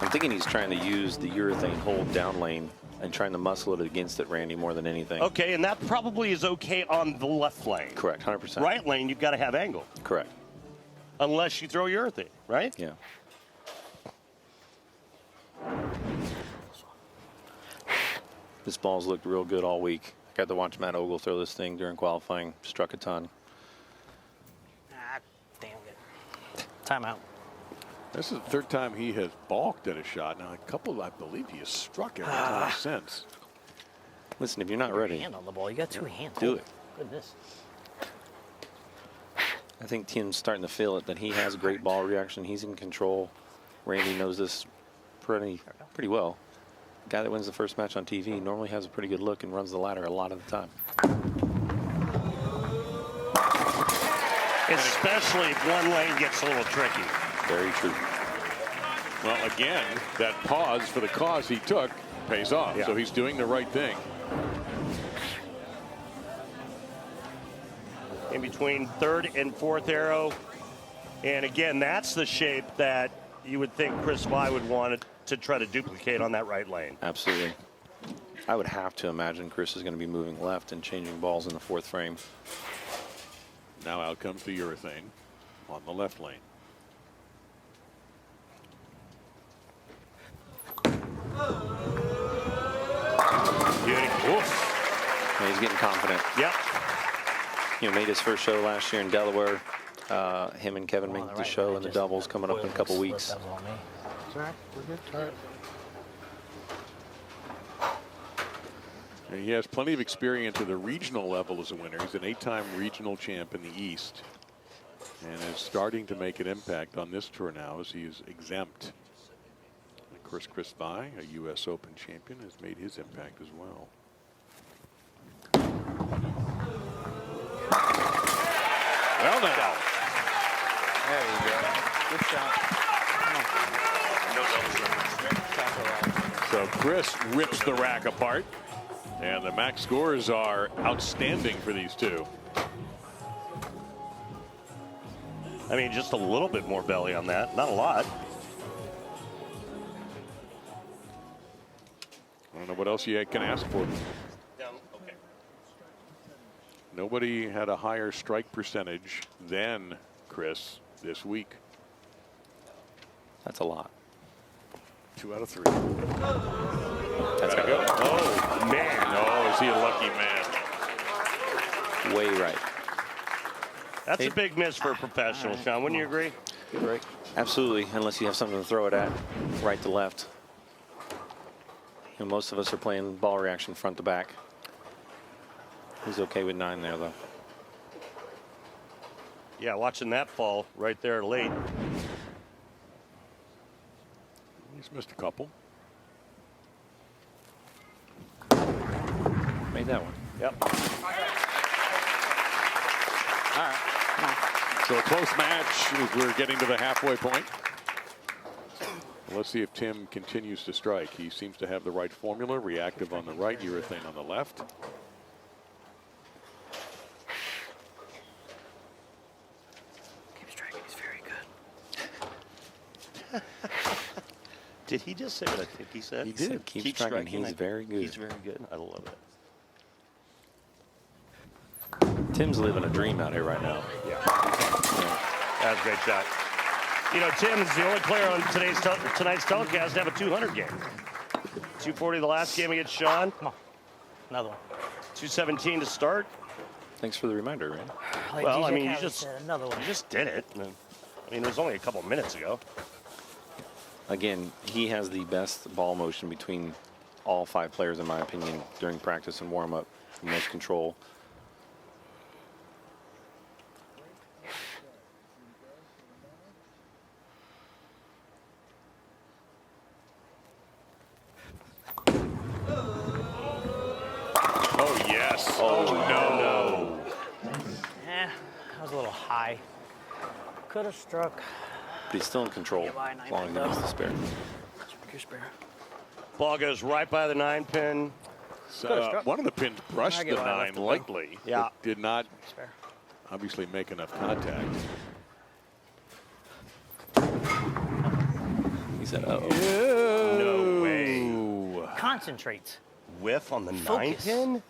I'm thinking he's trying to use the urethane hold down lane and trying to muscle it against it, Randy, more than anything. Okay, and that probably is okay on the left lane. Correct, 100%. Right lane, you've got to have angle. Correct. Unless you throw urethane, right? Yeah. This ball's looked real good all week. I got to watch Matt Ogle throw this thing during qualifying. Struck a ton. Ah, damn it. Timeout. This is the third time he has balked at a shot. Now, a couple, I believe he has struck every time since. Listen, if you're not ready, hand on the ball. You got two hands. do it. Goodness. I think Tim's starting to feel it, that he has great ball reaction. He's in control. Randy knows this pretty well. The guy that wins the first match on TV normally has a pretty good look and runs the ladder a lot of the time. Especially if one lane gets a little tricky. Very true. Well, again, that pause for the cause he took pays off. Yeah. So he's doing the right thing. In between third and fourth arrow. And again, that's the shape that you would think Chris Foy would want to try to duplicate on that right lane. Absolutely. I would have to imagine Chris is going to be moving left and changing balls in the fourth frame. Now out comes the urethane on the left lane. Yeah, he's getting confident. Yep. You know, made his first show last year in Delaware. Him and Kevin made the show in the doubles coming up in a couple weeks. That was all me. It's all right. We're good. All right. And he has plenty of experience at the regional level as a winner. He's an 8-time regional champ in the East and is starting to make an impact on this tour now as he is exempt. And of course, Chris Foy, a U.S. Open champion, has made his impact as well. Well now. There you go. Good shot. So Chris rips the rack apart. And the max scores are outstanding for these two. I mean, just a little bit more belly on that. Not a lot. I don't know what else you can ask for. Okay. Nobody had a higher strike percentage than Chris this week. That's a lot. 2 out of 3. That's gotta go. Oh, man. Oh, is he a lucky man? Way right. That's a big miss for a professional, Sean. Wouldn't you agree? Good right. Absolutely, unless you have something to throw it at, right to left. And most of us are playing ball reaction front to back. He's okay with 9 there, though. Yeah, watching that fall right there late. He's missed a couple. Made that one. Yep. All right. So a close match as we're getting to the halfway point. Let's see if Tim continues to strike. He seems to have the right formula. Reactive on the right, urethane on the left. Keep striking. He's very good. Did he just say what I think he said? He did. Keep striking. He's very good. He's very good. I love it. Tim's living a dream out here right now. Yeah. That was a great shot. You know, Tim is the only player on tonight's telecast to have a 200 game. 240 the last game against Sean. Come on. Another one. 217 to start. Thanks for the reminder, man. Like well, DJ I mean, Khaled said, another one. You just did it. I mean, it was only a couple minutes ago. Again, he has the best ball motion between all 5 players, in my opinion, during practice and warm-up. The most control. Oh, yes. Oh, no. That was a little high. Could have struck. But he's still in control, as long as he makes the spare. Your spare. Ball goes right by the 9-pin. One of the pins brushed the 9 lightly. Yeah. It did not obviously make enough contact. He said, uh-oh. No way. Concentrate. Whiff on the Focus. 9-pin?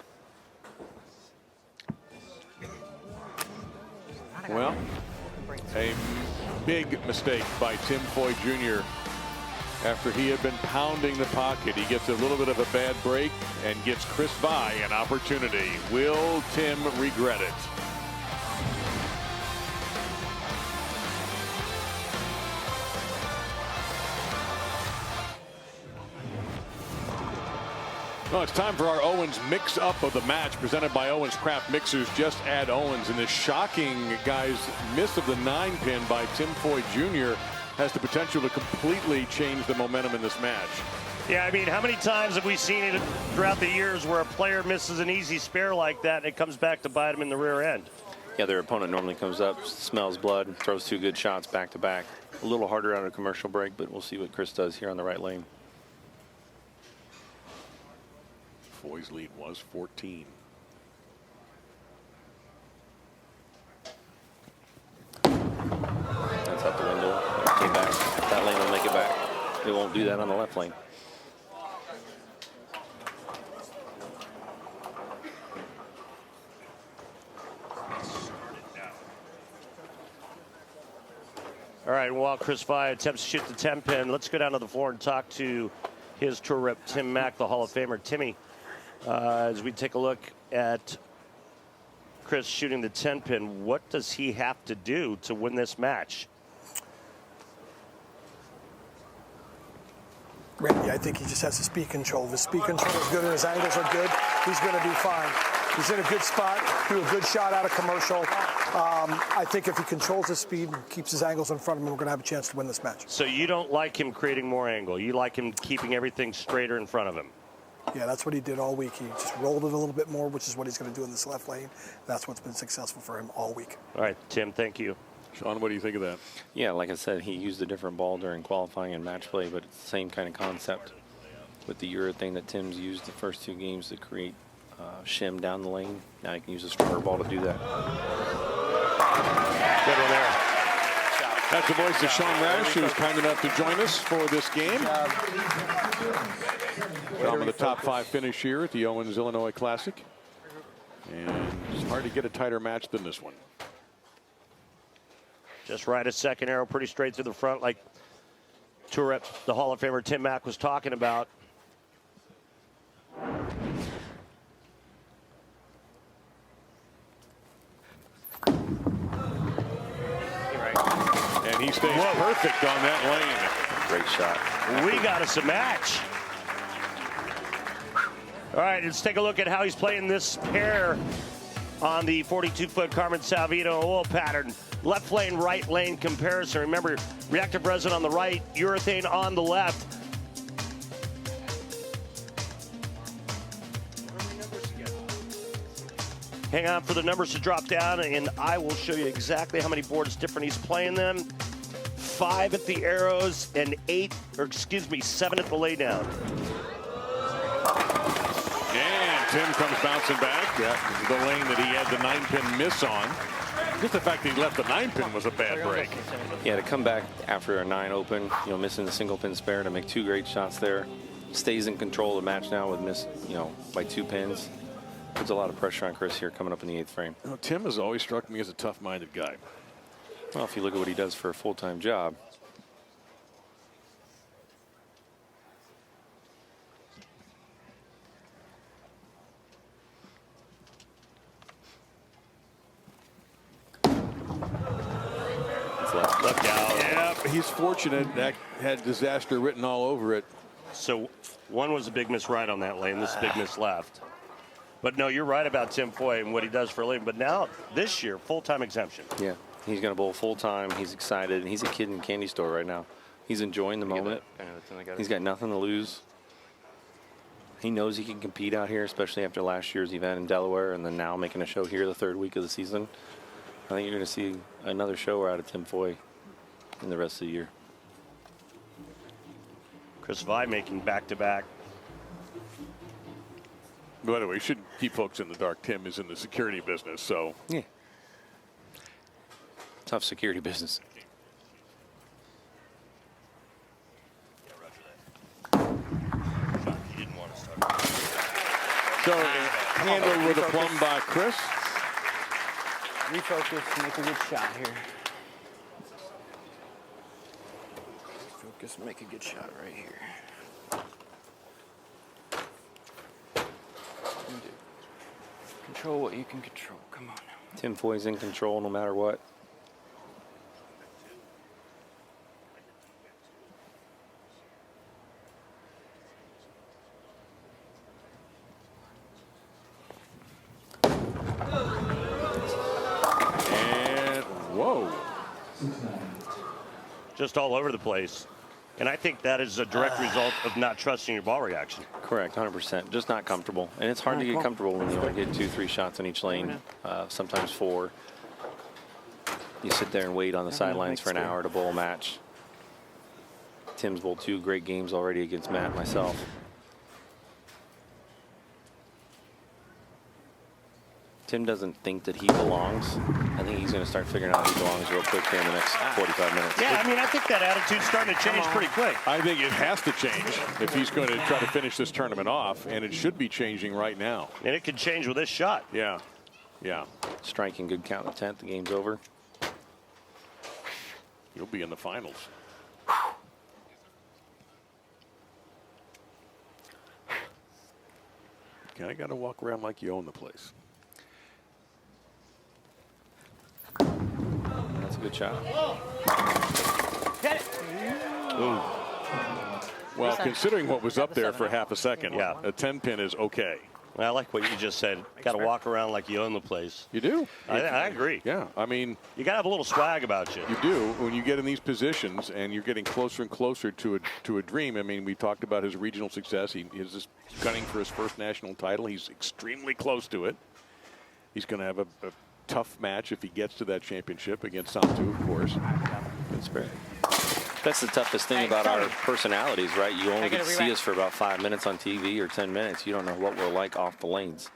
Well, a big mistake by Tim Foy Jr. After he had been pounding the pocket. He gets a little bit of a bad break and gives Chris Vi an opportunity. Will Tim regret it? Well, it's time for our Owens mix-up of the match presented by Owens Craft Mixers. Just add Owens. And this shocking, guys, miss of the 9-pin by Tim Foy Jr. has the potential to completely change the momentum in this match. Yeah, I mean, how many times have we seen it throughout the years where a player misses an easy spare like that and it comes back to bite him in the rear end? Yeah, their opponent normally comes up, smells blood, throws 2 good shots back to back. A little harder on a commercial break, but we'll see what Chris does here on the right lane. Foy's lead was 14. That's out the window. Came back. That lane will make it back. It won't do that on the left lane. All right, while Chris Vi attempts to shoot the 10-pin, let's go down to the floor and talk to his tour rep, Tim Mack, the Hall of Famer. Timmy, as we take a look at Chris shooting the 10-pin, what does he have to do to win this match? Randy, I think he just has to speed control. If his speed control is good and his angles are good, he's going to be fine. He's in a good spot, do a good shot out of commercial. I think if he controls his speed and keeps his angles in front of him, we're going to have a chance to win this match. So you don't like him creating more angle. You like him keeping everything straighter in front of him. Yeah, that's what he did all week. He just rolled it a little bit more, which is what he's going to do in this left lane. That's what's been successful for him all week. All right, Tim, thank you. Sean, what do you think of that? Yeah, like I said, he used a different ball during qualifying and match play, but it's the same kind of concept with the urethane that Tim's used the first 2 games to create shim down the lane. Now he can use a stronger ball to do that. Good one there. That's the voice of Sean Rash, who's kind enough to join us for this game. From the top 5 finish here at the Owens, Illinois Classic. And it's hard to get a tighter match than this one. Just right a second arrow, pretty straight through the front, like tour rep, the Hall of Famer Tim Mack was talking about. And he stays perfect on that lane. Great shot. We got us a match. All right, let's take a look at how he's playing this pair on the 42-foot Carmen Salvino oil pattern. Left lane, right lane comparison. Remember, reactive resin on the right, urethane on the left. Hang on for the numbers to drop down, and I will show you exactly how many boards different he's playing them. 5 at the arrows and 7 at the laydown. And Tim comes bouncing back. That is the lane that he had the 9-pin miss on. Just the fact that he left the 9-pin was a bad break. Yeah, to come back after a 9 open, missing the single pin spare to make 2 great shots there. Stays in control of the match now with by 2 pins. Puts a lot of pressure on Chris here coming up in the 8th frame. Tim has always struck me as a tough-minded guy. Well, if you look at what he does for a full-time job. Left out. Yeah, he's fortunate. That had disaster written all over it. So one was a big miss right on that lane. This is a big miss left. But no, you're right about Tim Foy and what he does for a living. But now, this year, full-time exemption. Yeah, he's going to bowl full-time. He's excited. And he's a kid in a candy store right now. He's enjoying the moment. He's got nothing to lose. He knows he can compete out here, especially after last year's event in Delaware and then now making a show here the third week of the season. I think you're going to see another show out of Tim Foy in the rest of the year. Chris Vi making back-to-back. By the way, we should keep folks in the dark. Tim is in the security business, so. Yeah. Tough security business. He didn't want to start. So handled with a plum by Chris. Refocus, make a good shot here. Focus, make a good shot right here. Control what you can control. Come on now. Tim Foy's in control no matter what. And whoa. Just all over the place. And I think that is a direct result of not trusting your ball reaction. Correct, 100%. Just not comfortable. And it's hard to get comfortable when you only get 2-3 shots on each lane, sometimes 4. You sit there and wait on the sidelines for an hour to bowl a match. Tim's bowled 2 great games already against Matt and myself. Tim doesn't think that he belongs. I think he's going to start figuring out he belongs real quick here in the next 45 minutes. Yeah, I mean, I think that attitude's starting to change pretty quick. I think it has to change if he's going to try to finish this tournament off, and it should be changing right now. And it could change with this shot. Yeah, yeah. Striking good count in the 10th. The game's over. You'll be in the finals. Okay, I got to walk around like you own the place. That's a good shot. Get it. Ooh. Well, considering what was up there for half a second, yeah, a 10-pin is okay. I like what you just said. Got to walk around like you own the place. You do. I agree. Yeah, I mean, you got to have a little swag about you. You do when you get in these positions and you're getting closer and closer to a dream. I mean, we talked about his regional success. He is just gunning for his first national title. He's extremely close to it. He's going to have a tough match if he gets to that championship against Santtu, of course. That's great. That's the toughest thing about our personalities, right? You only get to see us for about 5 minutes on TV or 10 minutes. You don't know what we're like off the lanes.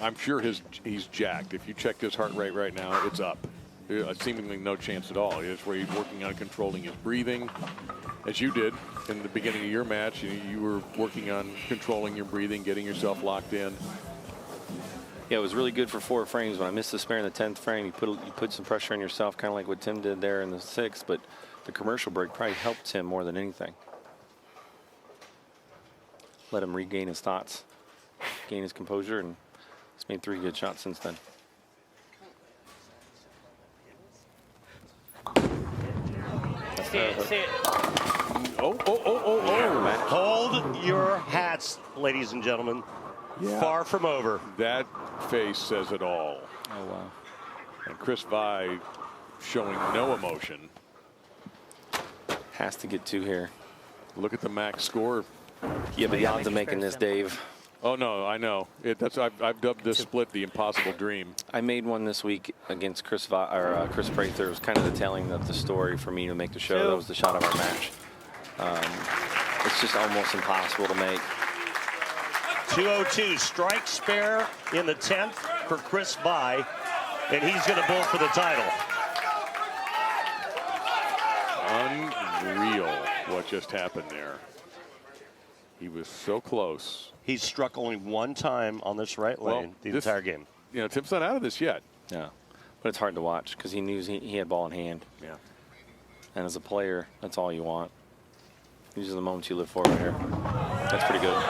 I'm sure he's jacked. If you check his heart rate right now, it's up. Seemingly no chance at all. It's where he's working on controlling his breathing, as you did in the beginning of your match. You were working on controlling your breathing, getting yourself locked in. Yeah, it was really good for 4 frames. When I missed the spare in the 10th frame, you put some pressure on yourself, kind of like what Tim did there in the 6th. But the commercial break probably helped Tim more than anything. Let him regain his thoughts, gain his composure, and he's made 3 good shots since then. See it. Oh. Hold your hats, ladies and gentlemen. Yeah. Far from over. That face says it all. Oh, wow. And Chris Vi showing no emotion. Has to get 2 here. Look at the max score. Yeah, but the odds of making this, Dave. Oh, no, I know. I've dubbed this split the impossible dream. I made one this week against Chris Prather. It was kind of the telling of the story for me to make the show. That was the shot of our match. It's just almost impossible to make. 202 strike spare in the 10th for Chris Vi, and he's going to bowl for the title. Unreal what just happened there. He was so close. He's struck only 1 time on this right lane the entire game. You know, Tim's not out of this yet. Yeah. But it's hard to watch because he knew he had ball in hand. Yeah. And as a player, that's all you want. These are the moments you live for right here. That's pretty good. Wow,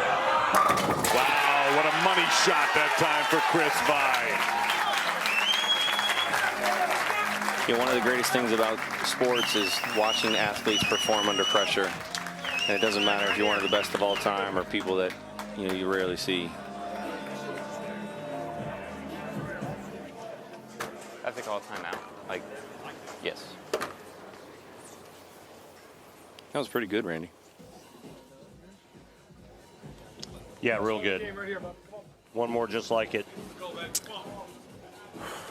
what a money shot that time for Chris Vi. Yeah, one of the greatest things about sports is watching athletes perform under pressure. And it doesn't matter if you're one of the best of all time or people that you rarely see. I think all time out. Like, yes. That was pretty good, Randy. Yeah, real good. One more just like it.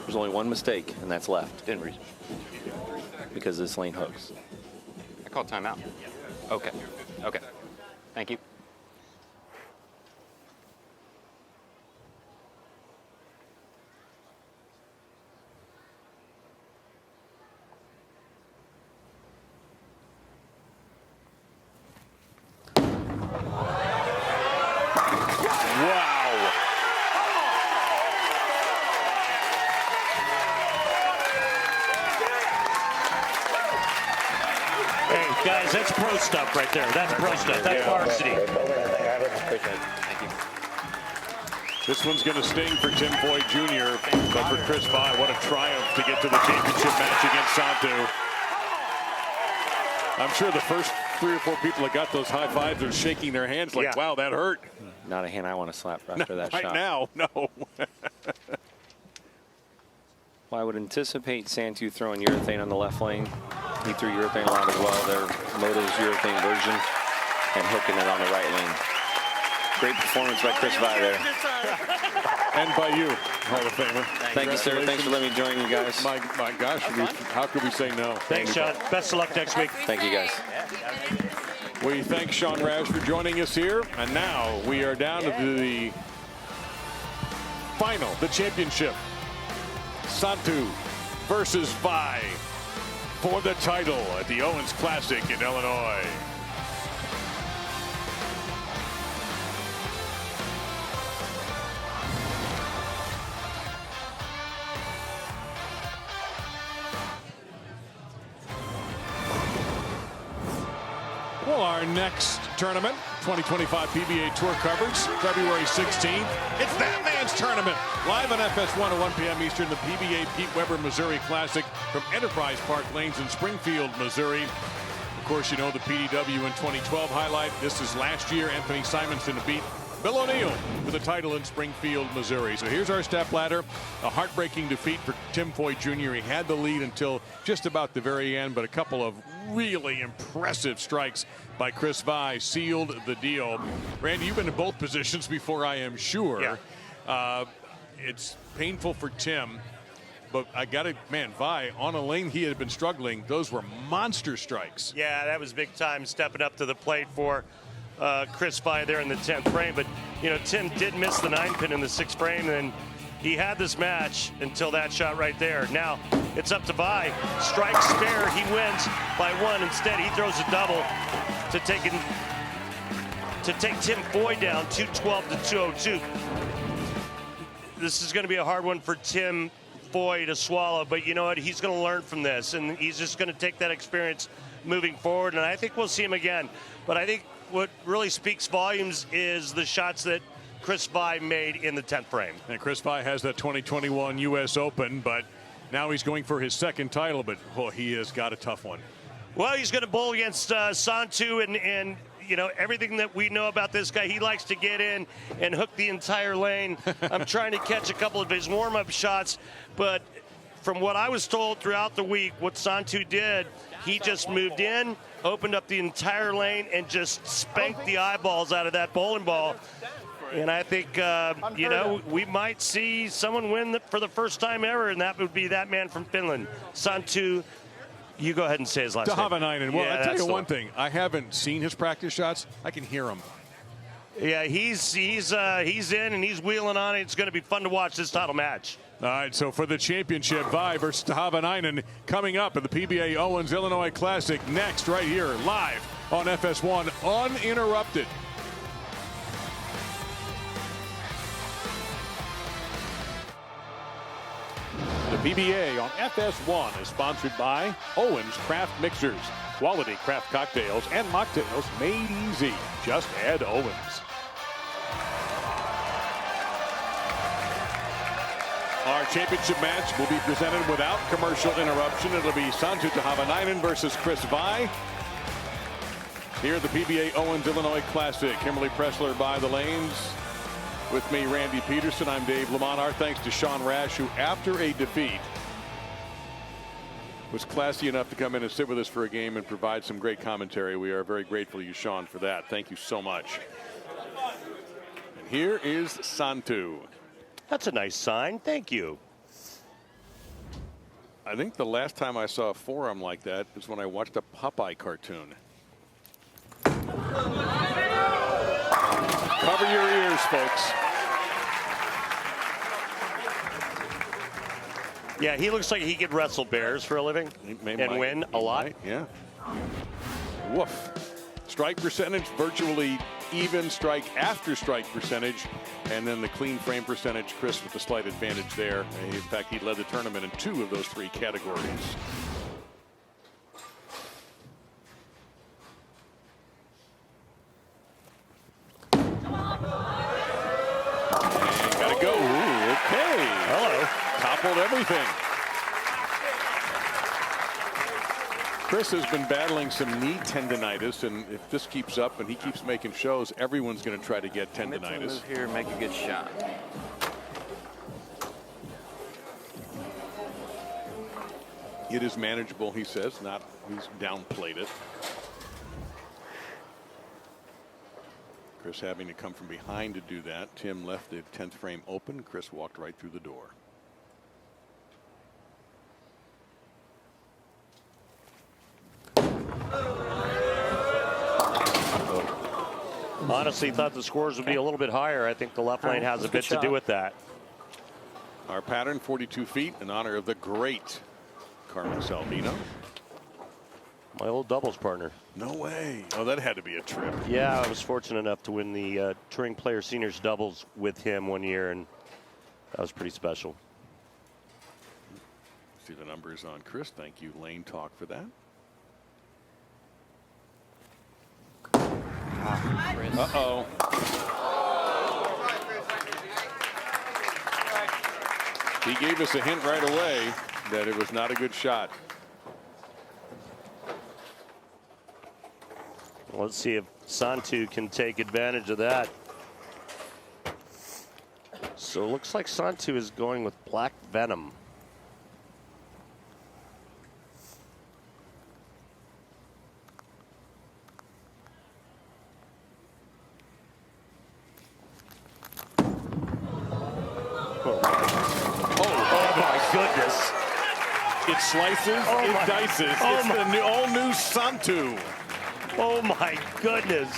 There's only one mistake, and that's left. Because this lane hooks. I called timeout. Okay. Okay. Thank you. Guys, that's pro stuff right there. That's pro stuff. That's varsity. Thank you. This one's going to sting for Tim Foy Jr., but for Chris Vi, what a triumph to get to the championship match against Santtu. I'm sure the first 3 or 4 people that got those high fives are shaking their hands like, wow, that hurt. Not a hand I want to slap after that right shot. Right now, no. Well, I would anticipate Santtu throwing urethane on the left lane. He threw urethane a lot as well. Their Moto's urethane version, and hooking it on the right lane. Great performance by Chris Vi there. And by you, Hall of Famer. Thank you, sir. Thanks for letting me join you guys. My gosh, how could we say no? Thanks, Sean. Best of luck next week. Thank you, guys. We thank Sean Rash for joining us here. And now we are down to the final, the championship. Santtu versus Vi for the title at the Owens Classic in Illinois. Well, our next tournament, 2025 PBA Tour coverage, February 16th. It's that man's tournament. Live on FS1 at 1 p.m. Eastern, the PBA Pete Weber Missouri Classic from Enterprise Park Lanes in Springfield, Missouri. Of course, you know the PDW in 2012 highlight. This is last year. Anthony Simonson beat Bill O'Neill for the title in Springfield, Missouri. So here's our step ladder. A heartbreaking defeat for Tim Foy Jr. He had the lead until just about the very end, but a couple of really impressive strikes by Chris Vi sealed the deal. Randy, you've been in both positions before, I am sure. Yeah. It's painful for Tim, but I got to, man, Vi, on a lane he had been struggling. Those were monster strikes. Yeah, that was big time stepping up to the plate for Chris Vi there in the 10th frame. But, you know, Tim did miss the 9-pin in the 6th frame, and he had this match until that shot right there. Now, it's up to Vi. Strike spare, he wins by 1. Instead, he throws a double to take Tim Foy down 212 to 202. This is going to be a hard one for Tim Foy to swallow, but you know what? He's going to learn from this, and he's just going to take that experience moving forward, and I think we'll see him again. But I think what really speaks volumes is the shots that Chris Vi made in the 10th frame. And Chris Vi has that 2021 U.S. Open, but now he's going for his second title, but he has got a tough one. Well, he's going to bowl against Santtu, and you know, everything that we know about this guy, he likes to get in and hook the entire lane. I'm trying to catch a couple of his warm-up shots, but from what I was told throughout the week, what Santtu did, he just moved in, opened up the entire lane, and just spanked the eyeballs out of that bowling ball. And I think, you know, we might see someone win for the first time ever, and that would be that man from Finland, Santtu. You go ahead and say his last name. Tahvanainen. Well, Yeah, I'll tell you that's one thing. I haven't seen his practice shots. I can hear him. Yeah, he's in and he's wheeling on it. It's going to be fun to watch this title match. All right, so for the championship, Vi versus Tahvanainen coming up at the PBA Owens Illinois Classic next right here live on FS1 uninterrupted. The PBA on FS1 is sponsored by Owen's Craft Mixers. Quality craft cocktails and mocktails made easy. Just add Owens. Our championship match will be presented without commercial interruption. It'll be Santtu Tahvanainen versus Chris Vai. Here at the PBA Owens Illinois Classic. Kimberly Pressler by the lanes. With me, Randy Peterson. I'm Dave Lamont. Our thanks to Sean Rash, who after a defeat was classy enough to come in and sit with us for a game and provide some great commentary. We are very grateful to you, Sean, for that. Thank you so much. And here is Santtu. That's a nice sign. Thank you. I think the last time I saw a forearm like that is when I watched a Popeye cartoon. Cover your ears, folks. Yeah, he looks like he could wrestle bears for a living and win a lot. Yeah. Woof. Strike percentage, virtually even strike after strike percentage. And then the clean frame percentage, Chris with the slight advantage there. In fact, he led the tournament in 2 of those 3 categories. Gotta go. Ooh, okay. Hello. Toppled everything. Chris has been battling some knee tendonitis, and if this keeps up and he keeps making shows, everyone's going to try to get tendonitis. Move here, make a good shot. It is manageable, he says. He's downplayed it. Chris having to come from behind to do that. Tim left the 10th frame open. Chris walked right through the door. Honestly, thought the scores would be a little bit higher. I think the left lane has a bit to do with that. Our pattern, 42 feet, in honor of the great Carmen Salvino. My old doubles partner. No way. Oh, that had to be a trip. Yeah, I was fortunate enough to win the Touring Player Seniors doubles with him one year, and that was pretty special. See the numbers on Chris. Thank you, Lane Talk, for that. Uh-oh. He gave us a hint right away that it was not a good shot. Let's see if Santtu can take advantage of that. So it looks like Santtu is going with Black Venom. Goodness. It slices, it dices. It's the all-new Santtu. Oh, my goodness.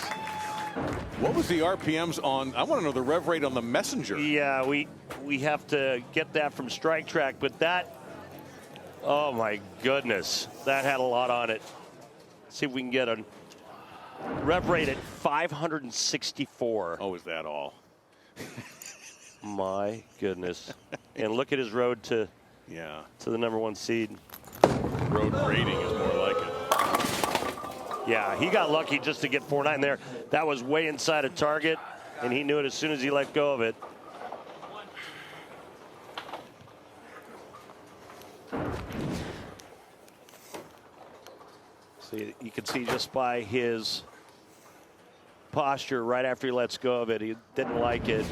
What was the RPMs on? I want to know the rev rate on the Messenger. Yeah, we have to get that from Strike Track, but that, oh, my goodness. That had a lot on it. Let's see if we can get a rev rate at 564. Oh, is that all? My goodness. And look at his road to the #1 seed. Road rating is more like it. Yeah, he got lucky just to get 4.9 there. That was way inside of target, and he knew it as soon as he let go of it. See, you can see just by his posture right after he lets go of it, he didn't like it.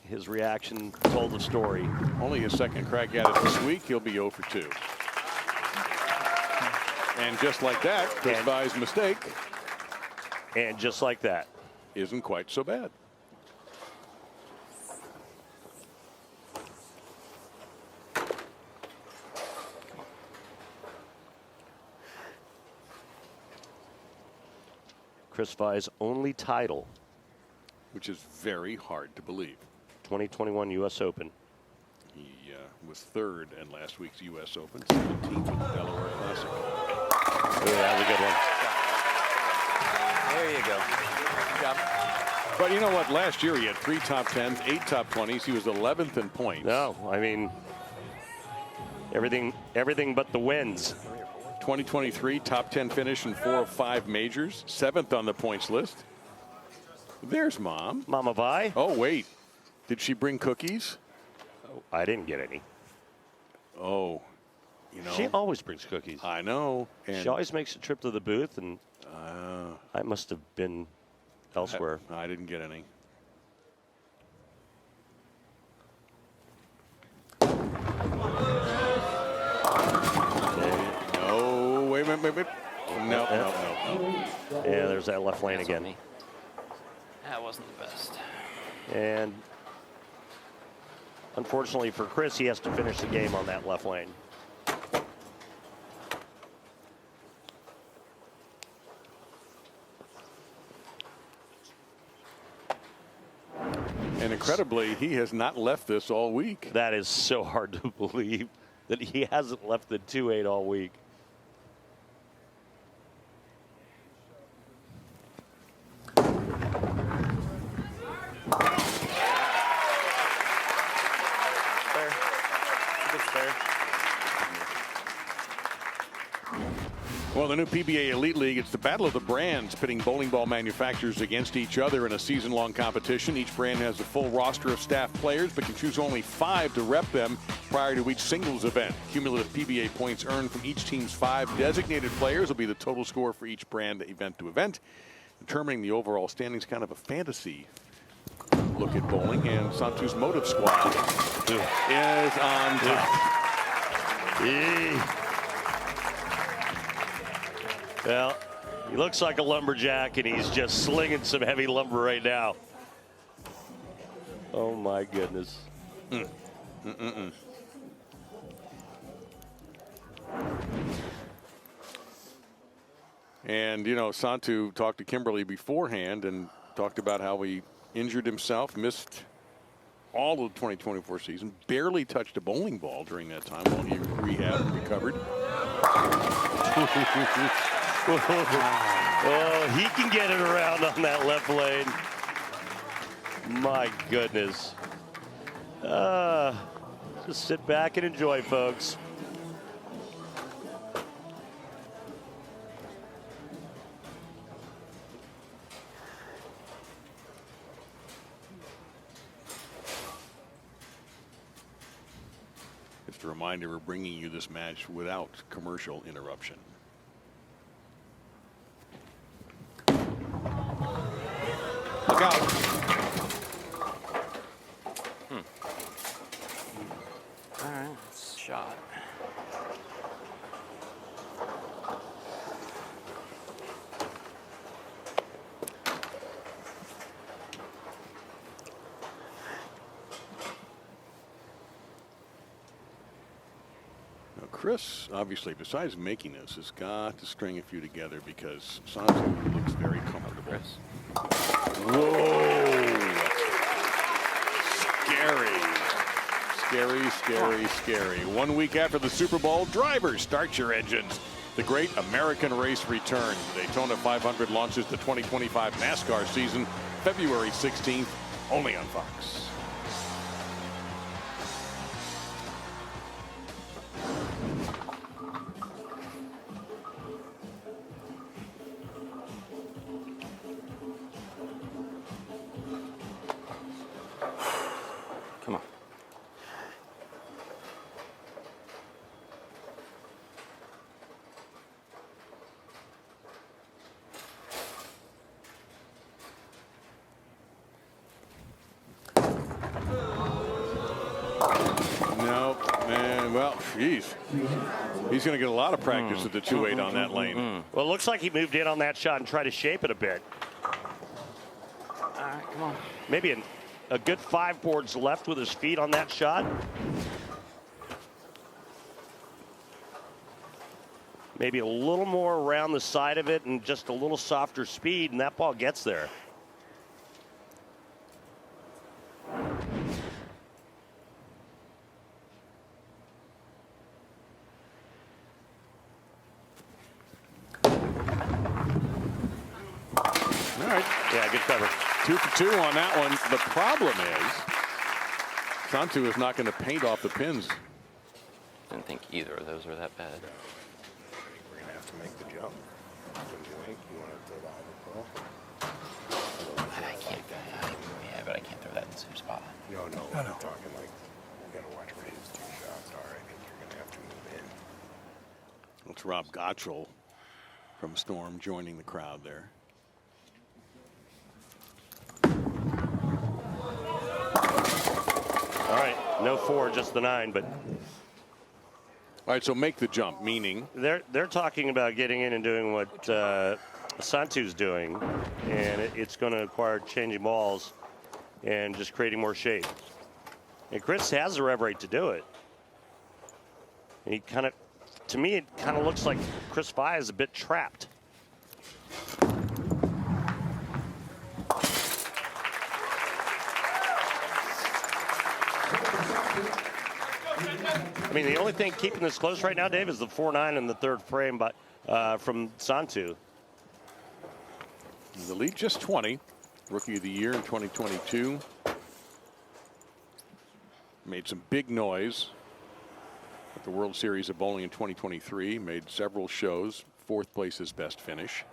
His reaction told the story. Only his second crack at it this week. He'll be 0 for 2. And just like that, Chris Vai's mistake. And just like that. Isn't quite so bad. Chris Vai's only title. Which is very hard to believe. 2021 U.S. Open. He was 3rd in last week's U.S. Open, 17th in the Delaware Classic. Yeah, that was a good one. There you go. Good job. But you know what? Last year he had 3 top 10s, 8 top 20s. He was 11th in points. No, I mean, everything but the wins. 2023 top 10 finish in 4 of 5 majors. 7th on the points list. There's Mom. Mama Vi. Oh, wait. Did she bring cookies? Oh, I didn't get any. Oh, you know. She always brings cookies. I know. And she always makes a trip to the booth, and I must have been elsewhere. I didn't get any. No, wait a minute. No. Yeah, there's that left lane again. That wasn't the best. And unfortunately for Chris, he has to finish the game on that left lane. And incredibly, he has not left this all week. That is so hard to believe that he hasn't left the 2-8 all week. Well, the new PBA Elite League, it's the battle of the brands, pitting bowling ball manufacturers against each other in a season-long competition. Each brand has a full roster of staff players, but can choose only 5 to rep them prior to each singles event. Cumulative PBA points earned from each team's 5 designated players will be the total score for each brand event to event. Determining the overall standings, kind of a fantasy look at bowling, and Santtu's Motive Squad is on top. Well, he looks like a lumberjack, and he's just slinging some heavy lumber right now. Oh, my goodness. And, you know, Santtu talked to Kimberly beforehand and talked about how he injured himself, missed all of the 2024 season, barely touched a bowling ball during that time while he rehabbed and recovered. Oh, he can get it around on that left lane. My goodness. Just sit back and enjoy, folks. Just a reminder, we're bringing you this match without commercial interruption. Look out. All right, shot. Now, Chris, obviously, besides making this, has got to string a few together because Santtu looks very comfortable. Whoa! Scary. 1 week after the Super Bowl, drivers, start your engines. The Great American Race returns. Daytona 500 launches the 2025 NASCAR season, February 16th, only on Fox. Come on. No, man, well, geez. He's going to get a lot of practice at the 2-8 on that lane. Well, it looks like he moved in on that shot and tried to shape it a bit. All right, come on. Maybe a good 5 boards left with his feet on that shot. Maybe a little more around the side of it and just a little softer speed, and that ball gets there. No, right. Yeah, good cover. 2 for 2 on that one. The problem is Santtu is not going to paint off the pins. Didn't think either of those were that bad. We're going to have to make the jump. What do you think? You want to throw the hybrid ball? I can't. Yeah, but I can't throw that in the same spot. No. I'm talking like we got to watch for his 2 shots. All right, I think you're going to have to move in. It's Rob Gottschall from Storm joining the crowd there. All right, no 4, just the 9, but. All right, so make the jump, meaning? They're talking about getting in and doing what Santtu's doing, and it's going to require changing balls and just creating more shape. And Chris has the rev rate to do it. And he kind of, to me, it kind of looks like Chris Foy is a bit trapped. I mean, the only thing keeping this close right now, Dave, is the 4-9 in the 3rd frame from Santtu. The lead just 20. Rookie of the Year in 2022. Made some big noise at the World Series of Bowling in 2023. Made several shows. 4th place his best finish.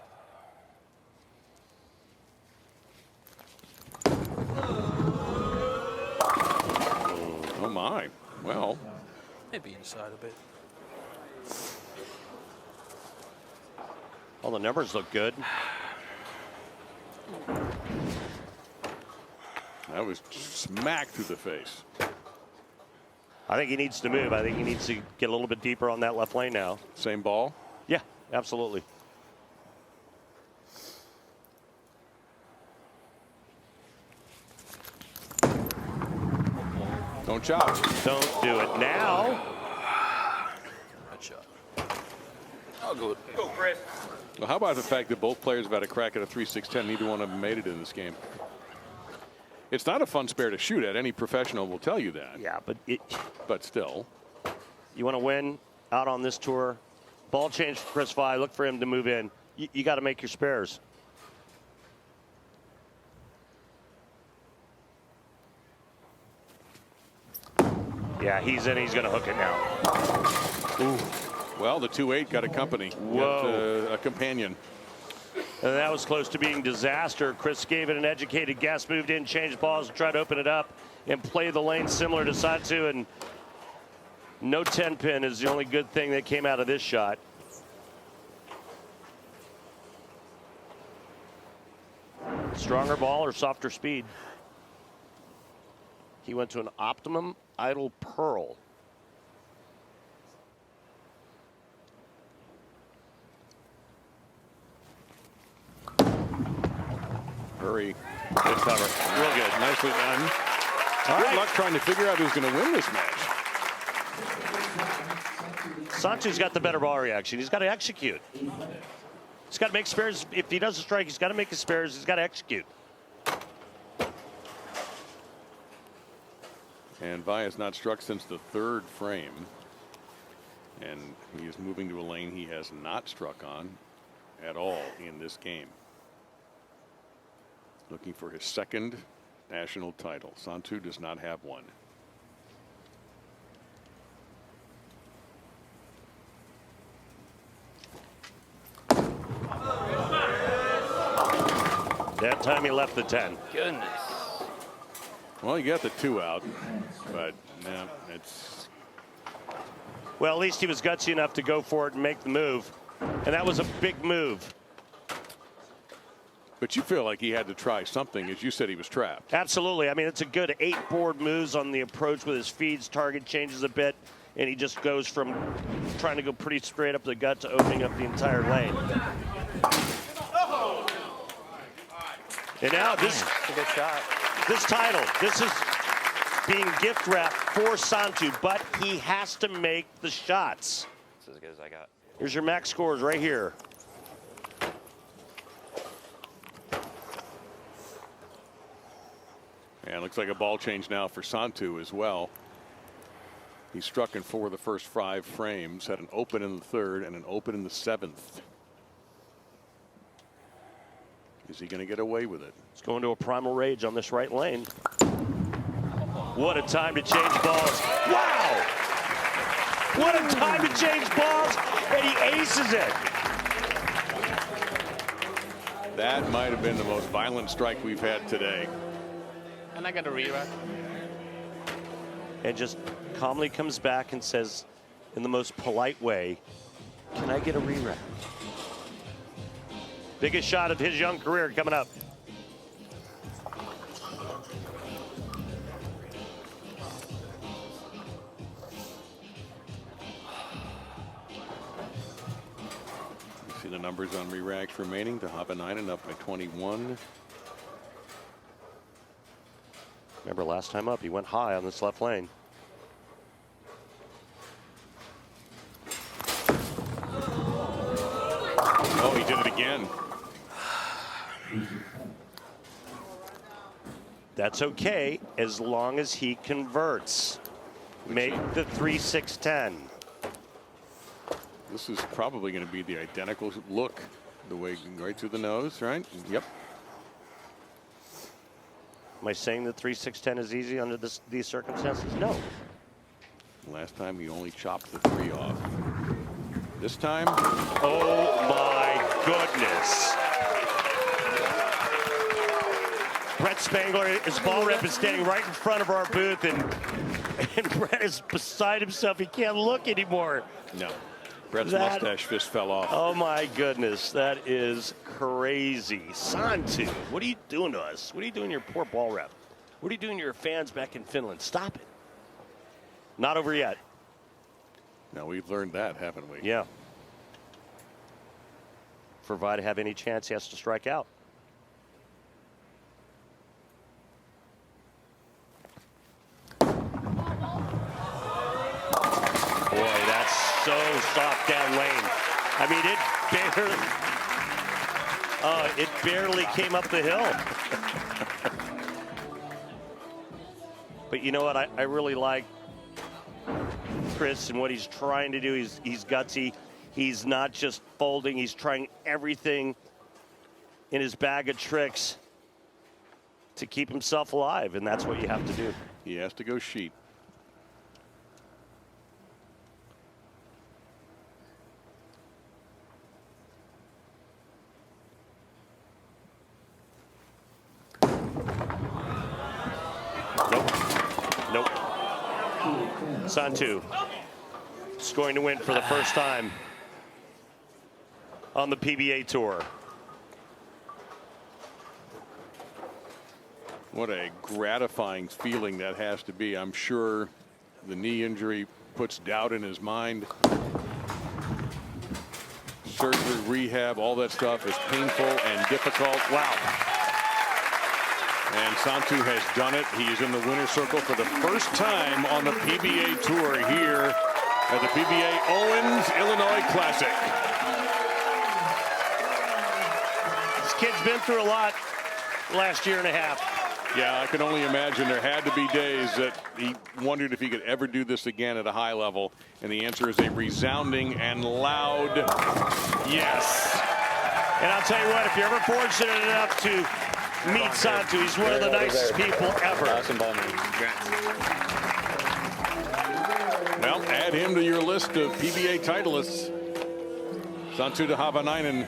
Oh my. Well. Maybe inside a bit. All the numbers look good. That was smacked through the face. I think he needs to move. I think he needs to get a little bit deeper on that left lane now. Same ball? Yeah, absolutely. Don't chop. Don't do it now. Good shot. Oh, good. Go, Chris. Well, how about the fact that both players have had a crack at a 3-6-10? Neither one of them made it in this game. It's not a fun spare to shoot at. Any professional will tell you that. Yeah, but still. You want to win out on this tour. Ball change for Chris Foy. Look for him to move in. You got to make your spares. Yeah, he's in. He's going to hook it now. Ooh. Well, the 2-8 got a company. Whoa. Got, a companion. And that was close to being disaster. Chris gave it an educated guess, moved in, changed balls, and tried to open it up and play the lane similar to Santtu. And no 10-pin is the only good thing that came out of this shot. Stronger ball or softer speed? He went to an optimum idle pearl. Very good cover. Real good. Nicely done. Good luck trying to figure out who's going to win this match. Santtu's got the better ball reaction. He's got to execute. He's got to make spares. If he doesn't strike, he's got to make his spares. He's got to execute. And Foy has not struck since the 3rd frame. And he is moving to a lane he has not struck on at all in this game. Looking for his 2nd national title. Santtu does not have one. That time he left the 10. Goodness. Well, you got the 2 out, but no, it's. Well, at least he was gutsy enough to go for it and make the move. And that was a big move. But you feel like he had to try something, as you said he was trapped. Absolutely. I mean, it's a good 8 board moves on the approach with his feeds. Target changes a bit, and he just goes from trying to go pretty straight up the gut to opening up the entire lane. And now this good shot. This title, this is being gift wrapped for Santtu, but he has to make the shots. That's as good as I got. Here's your max scores right here. And it looks like a ball change now for Santtu as well. He struck in 4 of the first 5 frames, had an open in the 3rd and an open in the 7th. Is he going to get away with it? He's going to a primal rage on this right lane. What a time to change balls. Wow! What a time to change balls, and he aces it. That might have been the most violent strike we've had today. And I got a re-rack. And just calmly comes back and says, in the most polite way, can I get a re-rack? Biggest shot of his young career coming up. You see the numbers on re-racks remaining. Tahvanainen up by 21. Remember last time up, he went high on this left lane. Oh, he did it again. That's okay as long as he converts. Make the 3-6-10. This is probably going to be the identical look, the way right through the nose, right? Yep. Am I saying that 3-6-10 is easy under these circumstances? No. Last time he only chopped the 3 off. This time, oh my goodness. Brett Spangler, his ball rep, is standing right in front of our booth, and Brett is beside himself. He can't look anymore. No. Brett's mustache fist fell off. Oh my goodness, that is crazy. Santtu, what are you doing to us? What are you doing to your poor ball rep? What are you doing to your fans back in Finland? Stop it. Not over yet. Now we've learned that, haven't we? Yeah. For Vi to have any chance, he has to strike out. Boy, that's so soft down lane. I mean, it barely came up the hill. But you know what? I really like Chris and what he's trying to do. He's gutsy. He's not just folding. He's trying everything in his bag of tricks to keep himself alive, and that's what you have to do. He has to go sheet. Nope. Santtu is going to win for the first time on the PBA Tour. What a gratifying feeling that has to be. I'm sure the knee injury puts doubt in his mind. Surgery, rehab, all that stuff is painful and difficult. Wow. And Santtu has done it. He is in the winner's circle for the first time on the PBA Tour here at the PBA Owens Illinois Classic. This kid's been through a lot the last year and a half. Yeah, I can only imagine there had to be days that he wondered if he could ever do this again at a high level. And the answer is a resounding and loud yes. And I'll tell you what, if you're ever fortunate enough to meet Santtu, he's one of the nicest people ever. Awesome ball, man. Congrats. Well, add him to your list of PBA titleists. Santtu Tahvanainen.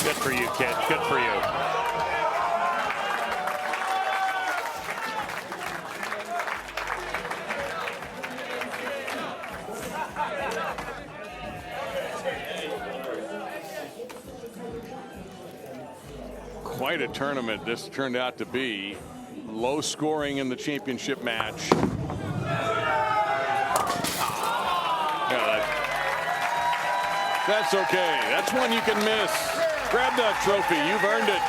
Good for you, kid. Good for you. Quite a tournament this turned out to be. Low scoring in the championship match. That's okay. That's one you can miss. Grab that trophy. You've earned it.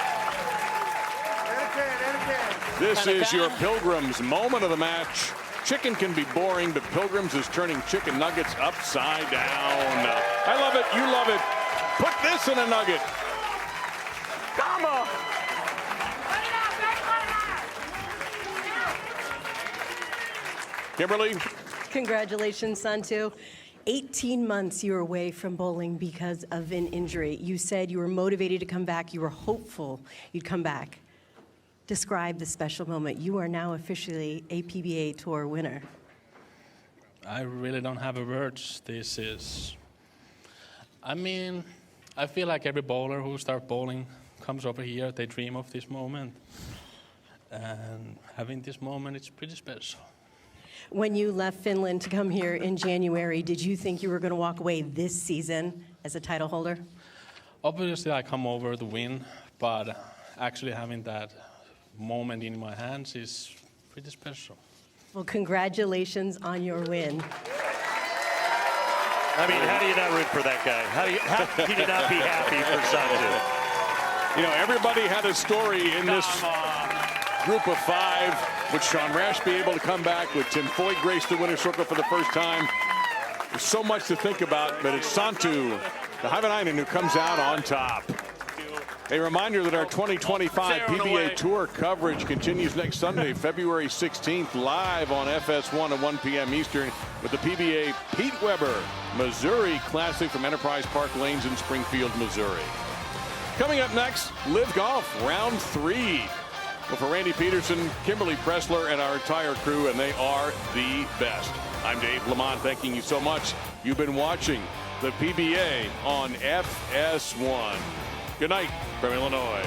This is your Pilgrims moment of the match. Chicken can be boring, but Pilgrims is turning chicken nuggets upside down. I love it. You love it. Put this in a nugget. Come on. Kimberly. Congratulations, Santtu. 18 months you were away from bowling because of an injury. You said you were motivated to come back. You were hopeful you'd come back. Describe the special moment. You are now officially a PBA Tour winner. I really don't have words. This is, I mean, I feel like every bowler who starts bowling comes over here, they dream of this moment. And having this moment, it's pretty special. When you left Finland to come here in January, did you think you were going to walk away this season as a title holder? Obviously, I come over to win, but actually having that moment in my hands is pretty special. Well, congratulations on your win. I mean, how do you not root for that guy? How can you not be happy for Santtu? You know, everybody had a story in this group of 5. Would Sean Rash be able to come back? Would Tim Foy grace the winner's circle for the first time? There's so much to think about, but it's Santtu Tahvanainen who comes out on top. A reminder that our 2025 PBA Tour coverage continues next Sunday, February 16th, live on FS1 at 1 p.m. Eastern with the PBA Pete Weber Missouri Classic from Enterprise Park Lanes in Springfield, Missouri. Coming up next, Live Golf Round 3. Well, for Randy Peterson, Kimberly Pressler, and our entire crew, and they are the best. I'm Dave Lamont, thanking you so much. You've been watching the PBA on FS1. Good night from Illinois.